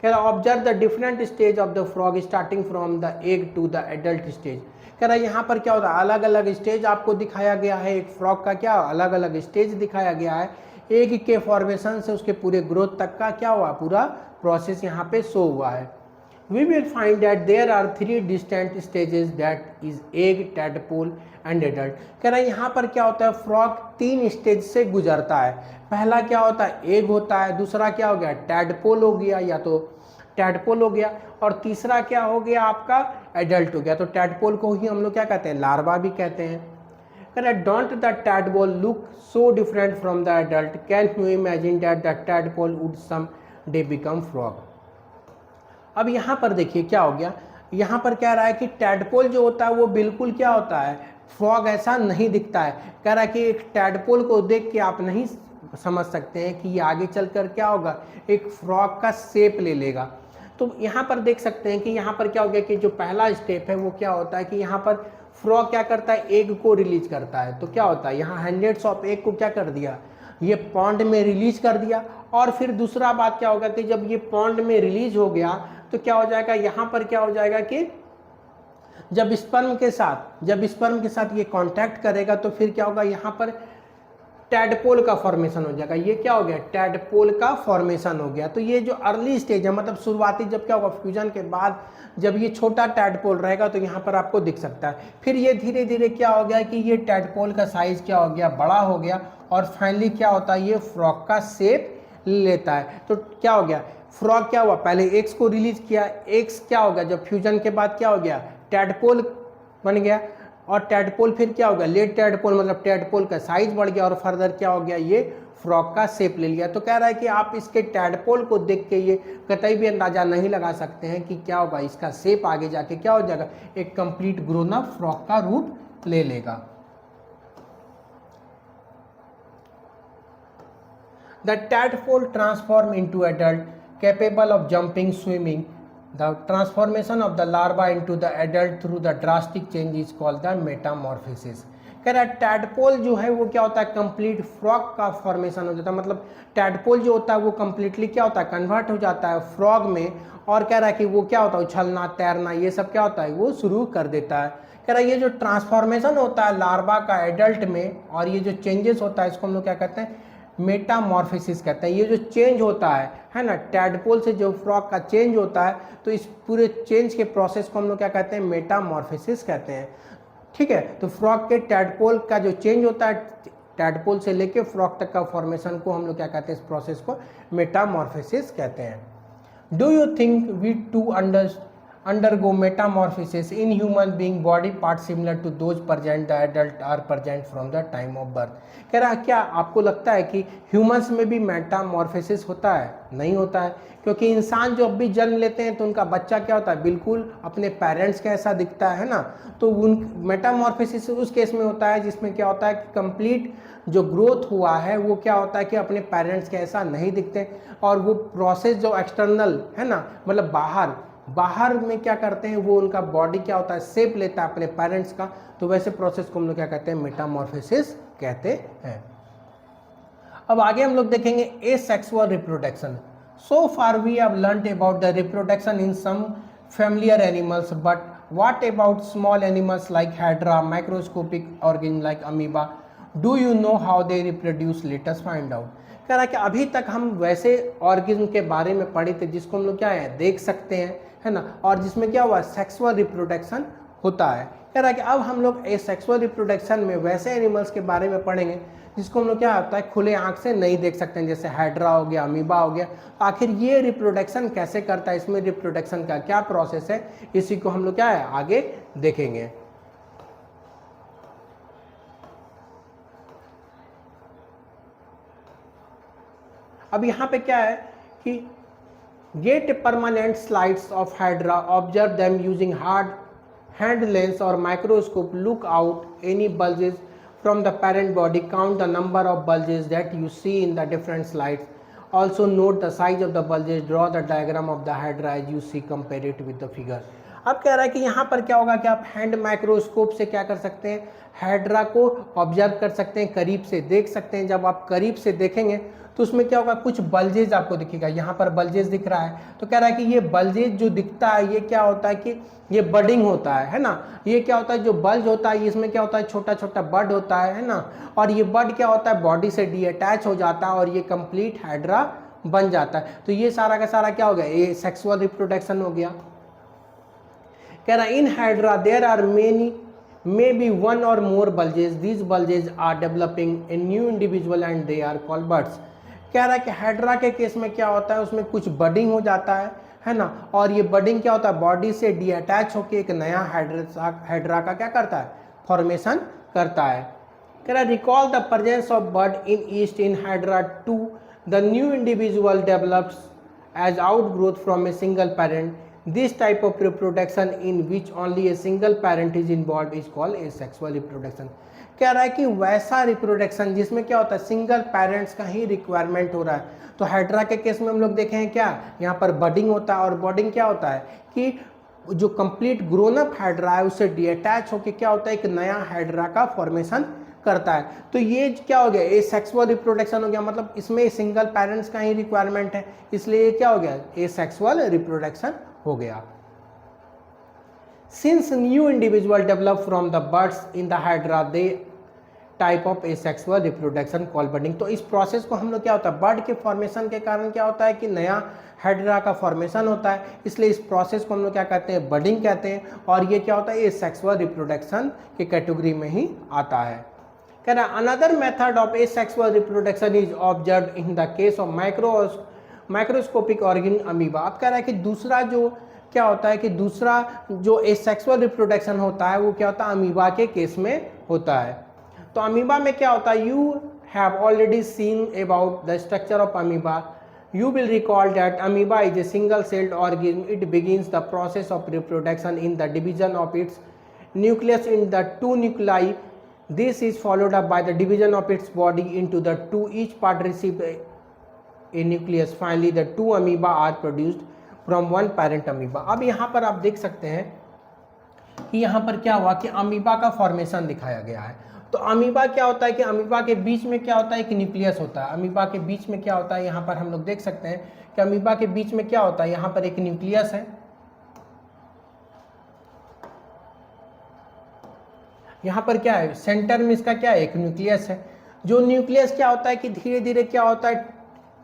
कह रहा observe the different stage of the frog starting from the egg to the adult stage. कह रहा है यहाँ पर क्या होता है, अलग अलग स्टेज आपको दिखाया गया है, एक फ्रॉग का क्या अलग अलग स्टेज दिखाया गया है, एग के फॉर्मेशन से उसके पूरे ग्रोथ तक का क्या हुआ, पूरा प्रोसेस यहाँ पे शो हुआ है। We will find that there are 3 distinct stages, that is egg, tadpole and adult. कह रहा है यहाँ पर क्या होता है, फ्रॉग 3 स्टेज से गुजरता है। पहला क्या होता है, एग होता है, दूसरा क्या हो गया, टैडपोल हो गया, या तो टैडपोल हो गया, और तीसरा क्या हो गया आपका, एडल्ट हो गया। तो टैडपोल को ही हम लोग क्या कहते हैं, लार्वा भी कहते हैं। Don't the tadpole look so different from the adult? Can you imagine that the tadpole would someday become frog? अब यहाँ पर देखिए क्या हो गया, यहाँ पर कह रहा है कि टैडपोल जो होता है वो बिल्कुल क्या होता है, फ्रॉग ऐसा नहीं दिखता है। कह रहा है कि एक टैडपोल को देख के आप नहीं समझ सकते हैं कि ये आगे चलकर क्या होगा, एक फ्रॉग का शेप ले लेगा। तो यहाँ पर देख सकते हैं कि यहाँ पर क्या हो गया कि जो पहला स्टेप है वो क्या होता है कि यहाँ पर फ्रॉग क्या करता है, एग को रिलीज करता है। तो क्या होता है, यहाँ हंड्रेड्स ऑफ एग को क्या कर दिया, ये पॉन्ड में रिलीज कर दिया। और फिर दूसरा बात क्या होगा कि जब ये पॉन्ड में रिलीज हो गया तो क्या हो जाएगा, यहाँ पर क्या हो जाएगा कि जब स्पर्म के साथ ये कांटेक्ट करेगा तो फिर क्या होगा, यहाँ पर टैडपोल का फॉर्मेशन हो जाएगा। ये क्या हो गया, टैडपोल का फॉर्मेशन हो गया। तो ये जो अर्ली स्टेज है, मतलब शुरुआती जब क्या होगा, फ्यूजन के बाद जब ये छोटा टैडपोल रहेगा तो यहाँ पर आपको दिख सकता है। फिर ये धीरे धीरे क्या हो गया कि ये टैडपोल का साइज क्या हो गया, बड़ा हो गया, और फाइनली क्या होता है, ये फ्रॉग का शेप लेता है। तो क्या हो गया, फ्रॉग क्या हुआ, पहले एग्स को रिलीज किया, एग्स क्या हो गया, जब फ्यूजन के बाद क्या हो गया, टैडपोल बन गया, और टैडपोल फिर क्या हो गया, लेट टैडपोल, मतलब टैडपोल का साइज बढ़ गया, और फर्दर क्या हो गया, ये फ्रॉग का शेप ले लिया। तो कह रहा है कि आप इसके टैडपोल को देख के ये कतई भी अंदाजा नहीं लगा सकते हैं कि क्या होगा, इसका शेप आगे जाके क्या हो जाएगा, एक कंप्लीट ग्रोन अप फ्रॉग का रूप ले लेगा। The tadpole transform into adult capable of jumping, swimming. The transformation of the larva into the adult through the drastic change is called the metamorphosis. कह रहा है टैडपोल जो है वो क्या होता है, कंप्लीट फ्रॉग का फॉर्मेशन हो जाता है। मतलब टैडपोल जो होता है वो कंप्लीटली क्या होता है, कन्वर्ट हो जाता है फ्रॉग में, और कह रहा है कि वो क्या होता है, उछलना, तैरना, ये सब क्या होता है, वो शुरू कर देता है। कह रहा है ये जो ट्रांसफॉर्मेशन होता है लार्वा का एडल्ट में, और ये जो चेंजेस होता है इसको हम लोग क्या कहते हैं, मेटामॉर्फोसिस कहते हैं। ये जो चेंज होता है ना, टैडपोल से जो फ्रॉग का चेंज होता है, तो इस पूरे चेंज के प्रोसेस को हम लोग क्या कहते हैं, मेटामॉर्फोसिस कहते हैं। ठीक है, तो फ्रॉग के टैडपोल का जो चेंज होता है, टैडपोल से लेके फ्रॉग तक का फॉर्मेशन को हम लोग क्या कहते हैं, इस प्रोसेस को मेटामॉर्फोसिस कहते हैं। Do you think we too undergo metamorphosis in human being body parts similar to those present the adult are present from the time of birth? कह रहा है क्या आपको लगता है कि ह्यूमंस में भी मेटामॉर्फोसिस होता है? नहीं होता है, क्योंकि इंसान जो अब भी जन्म लेते हैं तो उनका बच्चा क्या होता है, बिल्कुल अपने पेरेंट्स के ऐसा दिखता है ना। तो उन मेटामॉर्फोसिस उस केस में होता है जिसमें क्या होता है कि कंप्लीट जो ग्रोथ हुआ है वो क्या होता है कि अपने पेरेंट्स के ऐसा नहीं दिखते, और वो प्रोसेस जो एक्सटर्नल है ना, मतलब बाहर में क्या करते हैं, वो उनका बॉडी क्या होता है, शेप लेता है अपने पेरेंट्स का। तो वैसे प्रोसेस को हम लोग क्या कहते हैं, मेटामॉर्फोसिस कहते हैं। अब आगे हम लोग देखेंगे asexual reproduction. So far we have learned about the reproduction in some familiar animals, but what about small animals like hydra, microscopic organisms like amoeba? Do you know how they reproduce? Let us find out. कह रहा है कि अभी तक हम वैसे organism के बारे में पढ़े थे जिसको हम लोग क्या है, देख सकते हैं, है ना, और जिसमें क्या हुआ, सेक्सुअल रिप्रोडक्शन होता है। कह रहा है कि अब हम लोग सेक्सुअल रिप्रोडक्शन में वैसे एनिमल्स के बारे में पढ़ेंगे जिसको हम लोग क्या होता है, खुले आंख से नहीं देख सकते हैं, जैसे हाइड्रा हो गया, अमीबा हो गया। आखिर ये रिप्रोडक्शन कैसे करता है, इसमें रिप्रोडक्शन का क्या प्रोसेस है, इसी को हम लोग क्या है आगे देखेंगे। अब यहाँ पे क्या है कि get permanent slides of hydra, observe them using hard hand lens और microscope, look out any bulges from the parent body, count the number of bulges that you see in the different slides, also note the size of the bulges, draw the diagram of the hydra as you see, compare it with the figure। अब कह रहा है कि यहाँ पर क्या होगा कि आप हैंड माइक्रोस्कोप से क्या कर सकते हैं, हाइड्रा को ऑब्जर्व कर सकते हैं, करीब से देख सकते हैं। जब आप करीब से देखेंगे तो उसमें क्या होगा, कुछ बल्जेज आपको दिखेगा। यहाँ पर बल्जेज दिख रहा है, तो कह रहा है कि ये बल्जेज जो दिखता है ये क्या होता है कि ये बडिंग होता है ना। ये क्या होता है, जो बल्ज होता है इसमें क्या होता है, छोटा छोटा बड होता है ना, और ये बड क्या होता है, बॉडी से डीअटैच हो जाता है और ये कंप्लीट हाइड्रा बन जाता है। तो ये सारा का सारा क्या हो गया, ये सेक्सुअल रिप्रोडक्शन हो गया। कह रहा है in hydra there are many maybe one or more bulges, these bulges are developing a new individual and they are called buds। कह रहा है कि हाइड्रा के केस में क्या होता है, उसमें कुछ बडिंग हो जाता है ना, और ये बडिंग क्या होता है, बॉडी से डीअटैच होकर एक नया हाइड्रा का क्या करता है, फॉर्मेशन करता है। कह रहा है recall the presence of bud in yeast in hydra to the new individual develops as outgrowth from a single parent. This type of reproduction in which only a single parent is involved is called asexual reproduction। कह रहा है कि वैसा reproduction जिसमें क्या होता है, single parents का ही रिक्वायरमेंट हो रहा है। तो हाइड्रा के केस में हम लोग देखे हैं क्या, यहाँ पर बडिंग होता है, और बडिंग क्या होता है कि जो कंप्लीट ग्रोन अप हाइड्रा है उससे डीअटैच होकर क्या होता है, एक नया हाइड्रा का फॉर्मेशन करता है। तो ये क्या हो गया, एसेक्सुअल रिप्रोडक्शन हो गया, मतलब इसमें सिंगल पेरेंट्स का ही रिक्वायरमेंट है, इसलिए क्या हो गया, एसेक्सुअल रिप्रोडक्शन हो गया। Since new individual develop from the buds in the hydra, they type of asexual reproduction called budding. तो इस प्रोसेस को हम लोग क्या होता है, बर्ड के फॉर्मेशन के कारण क्या होता है कि नया हाइड्रा का फॉर्मेशन होता है, इसलिए इस प्रोसेस को हम लोग क्या कहते हैं, बडिंग कहते हैं। और ये क्या होता है, एसेक्सुअल रिप्रोडक्शन की कैटेगरी में ही आता है। कह रहा another method of asexual reproduction is observed in the case of microscopic organism amoeba. अब कह रहा है कि दूसरा जो क्या होता है कि दूसरा जो एसेक्सुअल रिप्रोडक्शन होता है वो क्या होता है, अमीबा के केस में होता है। तो अमीबा में क्या होता है, you have already seen about the structure of amoeba. You will recall that amoeba is a single-celled organism. It begins the process of reproduction in the division of its nucleus in the two nuclei. This is followed up by the division of its body into the two. Each part receives a nucleus. Finally, the two amoeba are produced from one parent amoeba. अब यहाँ पर आप देख सकते हैं कि यहाँ पर क्या हुआ कि अमीबा का फॉर्मेशन दिखाया गया है। तो अमीबा क्या होता है कि अमीबा के बीच में क्या होता है, एक न्यूक्लियस होता है। अमीबा के बीच में क्या होता है, यहाँ पर हम लोग देख सकते हैं कि अमीबा के बीच में क्या होता है, यहाँ पर एक न्यूक्लियस है। यहाँ पर क्या है, सेंटर में इसका क्या है, एक न्यूक्लियस है। जो न्यूक्लियस क्या होता है कि धीरे धीरे क्या होता है,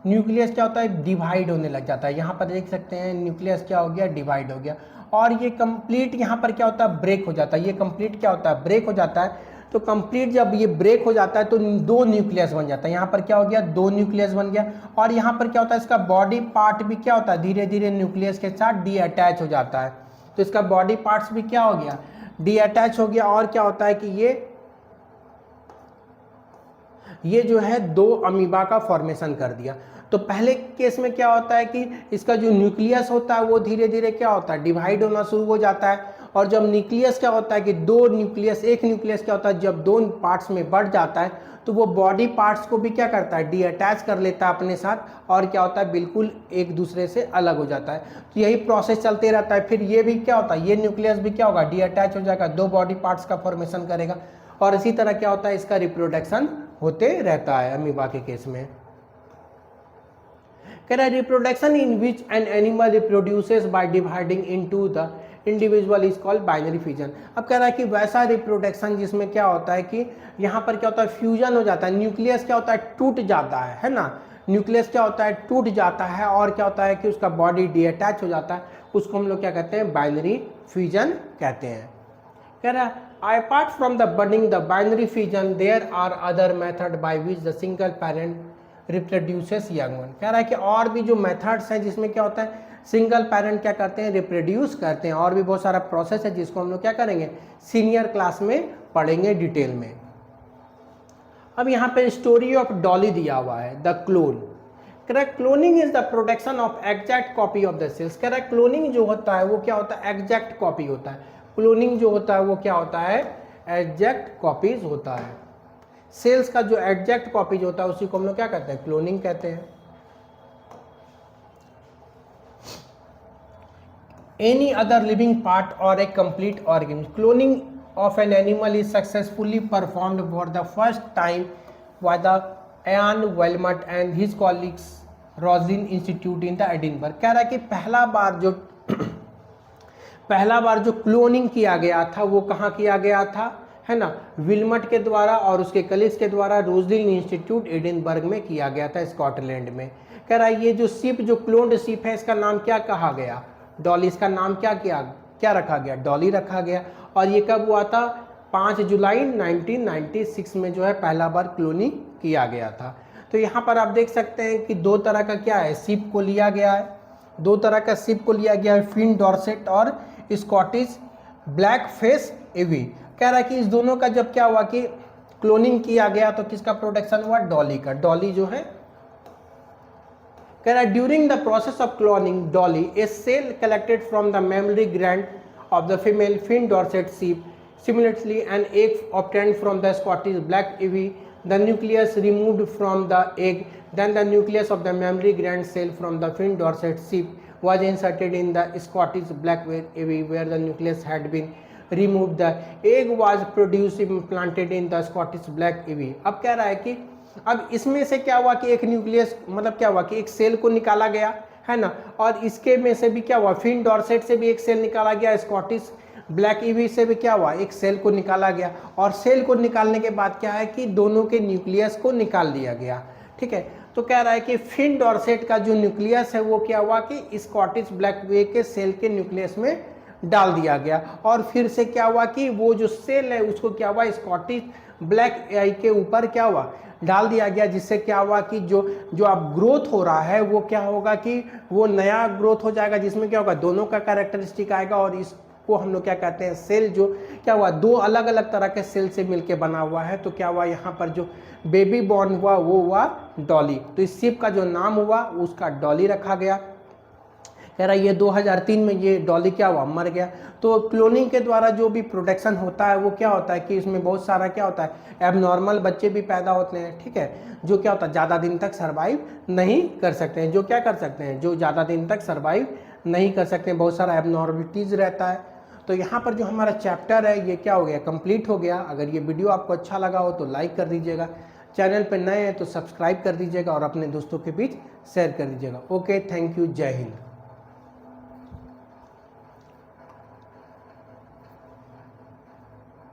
न्यूक्लियस क्या होता है, डिवाइड होने लग जाता है। यहाँ पर देख सकते हैं न्यूक्लियस क्या हो गया, डिवाइड हो गया। और ये कंप्लीट यहाँ पर क्या होता है, ब्रेक हो जाता है। ये कंप्लीट क्या होता है, ब्रेक हो जाता है। तो कंप्लीट जब ये ब्रेक हो जाता है तो दो न्यूक्लियस बन जाता है। यहाँ पर क्या हो गया, दो न्यूक्लियस बन गया। और यहाँ पर क्या होता है, इसका बॉडी पार्ट भी क्या होता है, धीरे धीरे न्यूक्लियस के साथ डी अटैच हो जाता है। तो इसका बॉडी पार्ट्स भी क्या हो गया, डी अटैच हो गया। और क्या होता है कि ये जो है दो अमीबा का फॉर्मेशन कर दिया। तो पहले केस में क्या होता है कि इसका जो न्यूक्लियस होता है वो धीरे धीरे क्या होता है, डिवाइड होना शुरू हो जाता है। और जब न्यूक्लियस क्या होता है कि एक न्यूक्लियस क्या होता है, जब दो पार्ट्स में बढ़ जाता है तो वो बॉडी पार्ट्स को भी क्या करता है, डी अटैच कर लेता है अपने साथ। और क्या होता है, बिल्कुल एक दूसरे से अलग हो जाता है। तो यही प्रोसेस चलते रहता है। फिर ये भी क्या होता है, ये न्यूक्लियस भी क्या होगा, डी अटैच हो जाएगा, दो बॉडी पार्ट्स का फॉर्मेशन करेगा। और इसी तरह क्या होता है, इसका रिप्रोडक्शन होते रहता है अमीबा के केस में। कह रहा है reproduction in which an animal reproduces by dividing into the individual is called binary fusion. अब कह रहा है कि वैसा रिप्रोडक्शन जिसमें क्या होता है कि यहाँ पर क्या होता है, फ्यूजन हो जाता है। न्यूक्लियस क्या होता है, टूट जाता है ना। न्यूक्लियस क्या होता है, टूट जाता है। और क्या होता है कि उसका बॉडी डी अटैच हो जाता है। उसको हम लोग क्या कहते हैं, बाइनरी फ्यूजन कहते हैं। कह रहा है apart from the budding, the binary fission, there are other method by which the single parent reproduces young one। कह रहा है कि और भी जो मेथड्स हैं जिसमें क्या होता है, सिंगल पेरेंट क्या करते हैं, रिप्रोड्यूस करते हैं। और भी बहुत सारा प्रोसेस है जिसको हम लोग क्या करेंगे, सीनियर क्लास में पढ़ेंगे डिटेल में। अब यहाँ पे स्टोरी ऑफ डॉली दिया हुआ है, द क्लोन। कह रहा है cloning is the production of exact copy of the cells. कह रहा है क्लोनिंग जो होता है वो क्या होता है, एग्जैक्ट कॉपी होता है। क्लोनिंग जो होता है वो क्या होता है, एग्जैक्ट कॉपीज होता है। सेल्स का जो एग्जैक्ट कॉपीज होता है उसी को हम लोग क्या कहते हैं, क्लोनिंग कहते हैं। एनी अदर लिविंग पार्ट और a complete organism. Cloning of an animal is successfully performed for the first time by the Ian Wilmot and his colleagues Roslin Institute in the Edinburgh। कह रहा है कि पहला बार जो cloning किया गया था वो कहाँ किया गया था, है ना, विल्मट के द्वारा और उसके कलीग्स के द्वारा रोजलिन इंस्टीट्यूट एडिनबर्ग में किया गया था, स्कॉटलैंड में। कह रहा है ये जो शिप, जो क्लोन्ड शिप है, इसका नाम क्या कहा गया, डॉली। इसका नाम क्या रखा गया, डॉली रखा गया। और ये कब हुआ था, 5 जुलाई 1996 में जो है पहला बार क्लोनिंग किया गया था। तो यहाँ पर आप देख सकते हैं कि दो तरह का क्या है, शिप को लिया गया है, दो तरह का शिप को लिया गया है, फिन डॉर्सेट और स्कॉटिश ब्लैक फेस एवी। कह रहा है कि इस दोनों का जब क्या हुआ कि क्लोनिंग किया गया तो किसका प्रोडक्शन हुआ, डॉली का। डॉली जो है, कह रहा है during the process of cloning Dolly a cell collected from the mammary gland of the female fin dorset sheep. Similarly, an egg obtained from the Scottish black ivy, the nucleus removed from the egg, then the nucleus of the mammary gland cell from the fin dorset sheep was inserted in the Scottish black ivy where the nucleus had been removed. The egg was produced implanted in the Scottish black ivy। अब कह रहा है कि अब इसमें से क्या हुआ कि एक न्यूक्लियस, मतलब क्या हुआ कि एक सेल को निकाला गया, है ना, और इसके में से भी क्या हुआ, फिन डॉर्सेट से भी एक सेल निकाला गया, स्कॉटिश ब्लैक ईवी से भी क्या हुआ, एक सेल को निकाला गया और सेल को निकालने के बाद क्या है कि दोनों के न्यूक्लियस को निकाल दिया गया। ठीक है, तो कह रहा है कि फिन डॉर्सेट का जो न्यूक्लियस है वो क्या हुआ कि स्कॉटिश ब्लैक वे के सेल के न्यूक्लियस में डाल दिया गया और फिर से क्या हुआ कि वो जो सेल है उसको क्या हुआ स्कॉटिश ब्लैक आई के ऊपर क्या हुआ डाल दिया गया, जिससे क्या हुआ कि जो अब ग्रोथ हो रहा है वो क्या होगा कि वो नया ग्रोथ हो जाएगा, जिसमें क्या होगा दोनों का कैरेक्टरिस्टिक आएगा और इसको हम लोग क्या कहते हैं सेल जो क्या हुआ दो अलग अलग तरह के सेल से मिलके बना हुआ है। तो क्या हुआ यहाँ पर जो बेबी बॉर्न हुआ वो हुआ डॉली, तो इस शिप का जो नाम हुआ उसका डॉली रखा गया। कह रहा है ये 2003 में ये डॉली क्या हुआ मर गया। तो क्लोनिंग के द्वारा जो भी प्रोडक्शन होता है वो क्या होता है कि इसमें बहुत सारा क्या होता है एबनॉर्मल बच्चे भी पैदा होते हैं। ठीक है, जो क्या होता है ज़्यादा दिन तक सर्वाइव नहीं कर सकते हैं, जो क्या कर सकते हैं जो ज़्यादा दिन तक सर्वाइव नहीं कर सकते हैं, बहुत सारा एबनॉर्मलिटीज़ रहता है। तो यहाँ पर जो हमारा चैप्टर है ये क्या हो गया कंप्लीट हो गया। अगर ये वीडियो आपको अच्छा लगा हो तो लाइक कर दीजिएगा, चैनल पर नए हैं तो सब्सक्राइब कर दीजिएगा और अपने दोस्तों के बीच शेयर कर दीजिएगा। ओके, थैंक यू, जय हिंद।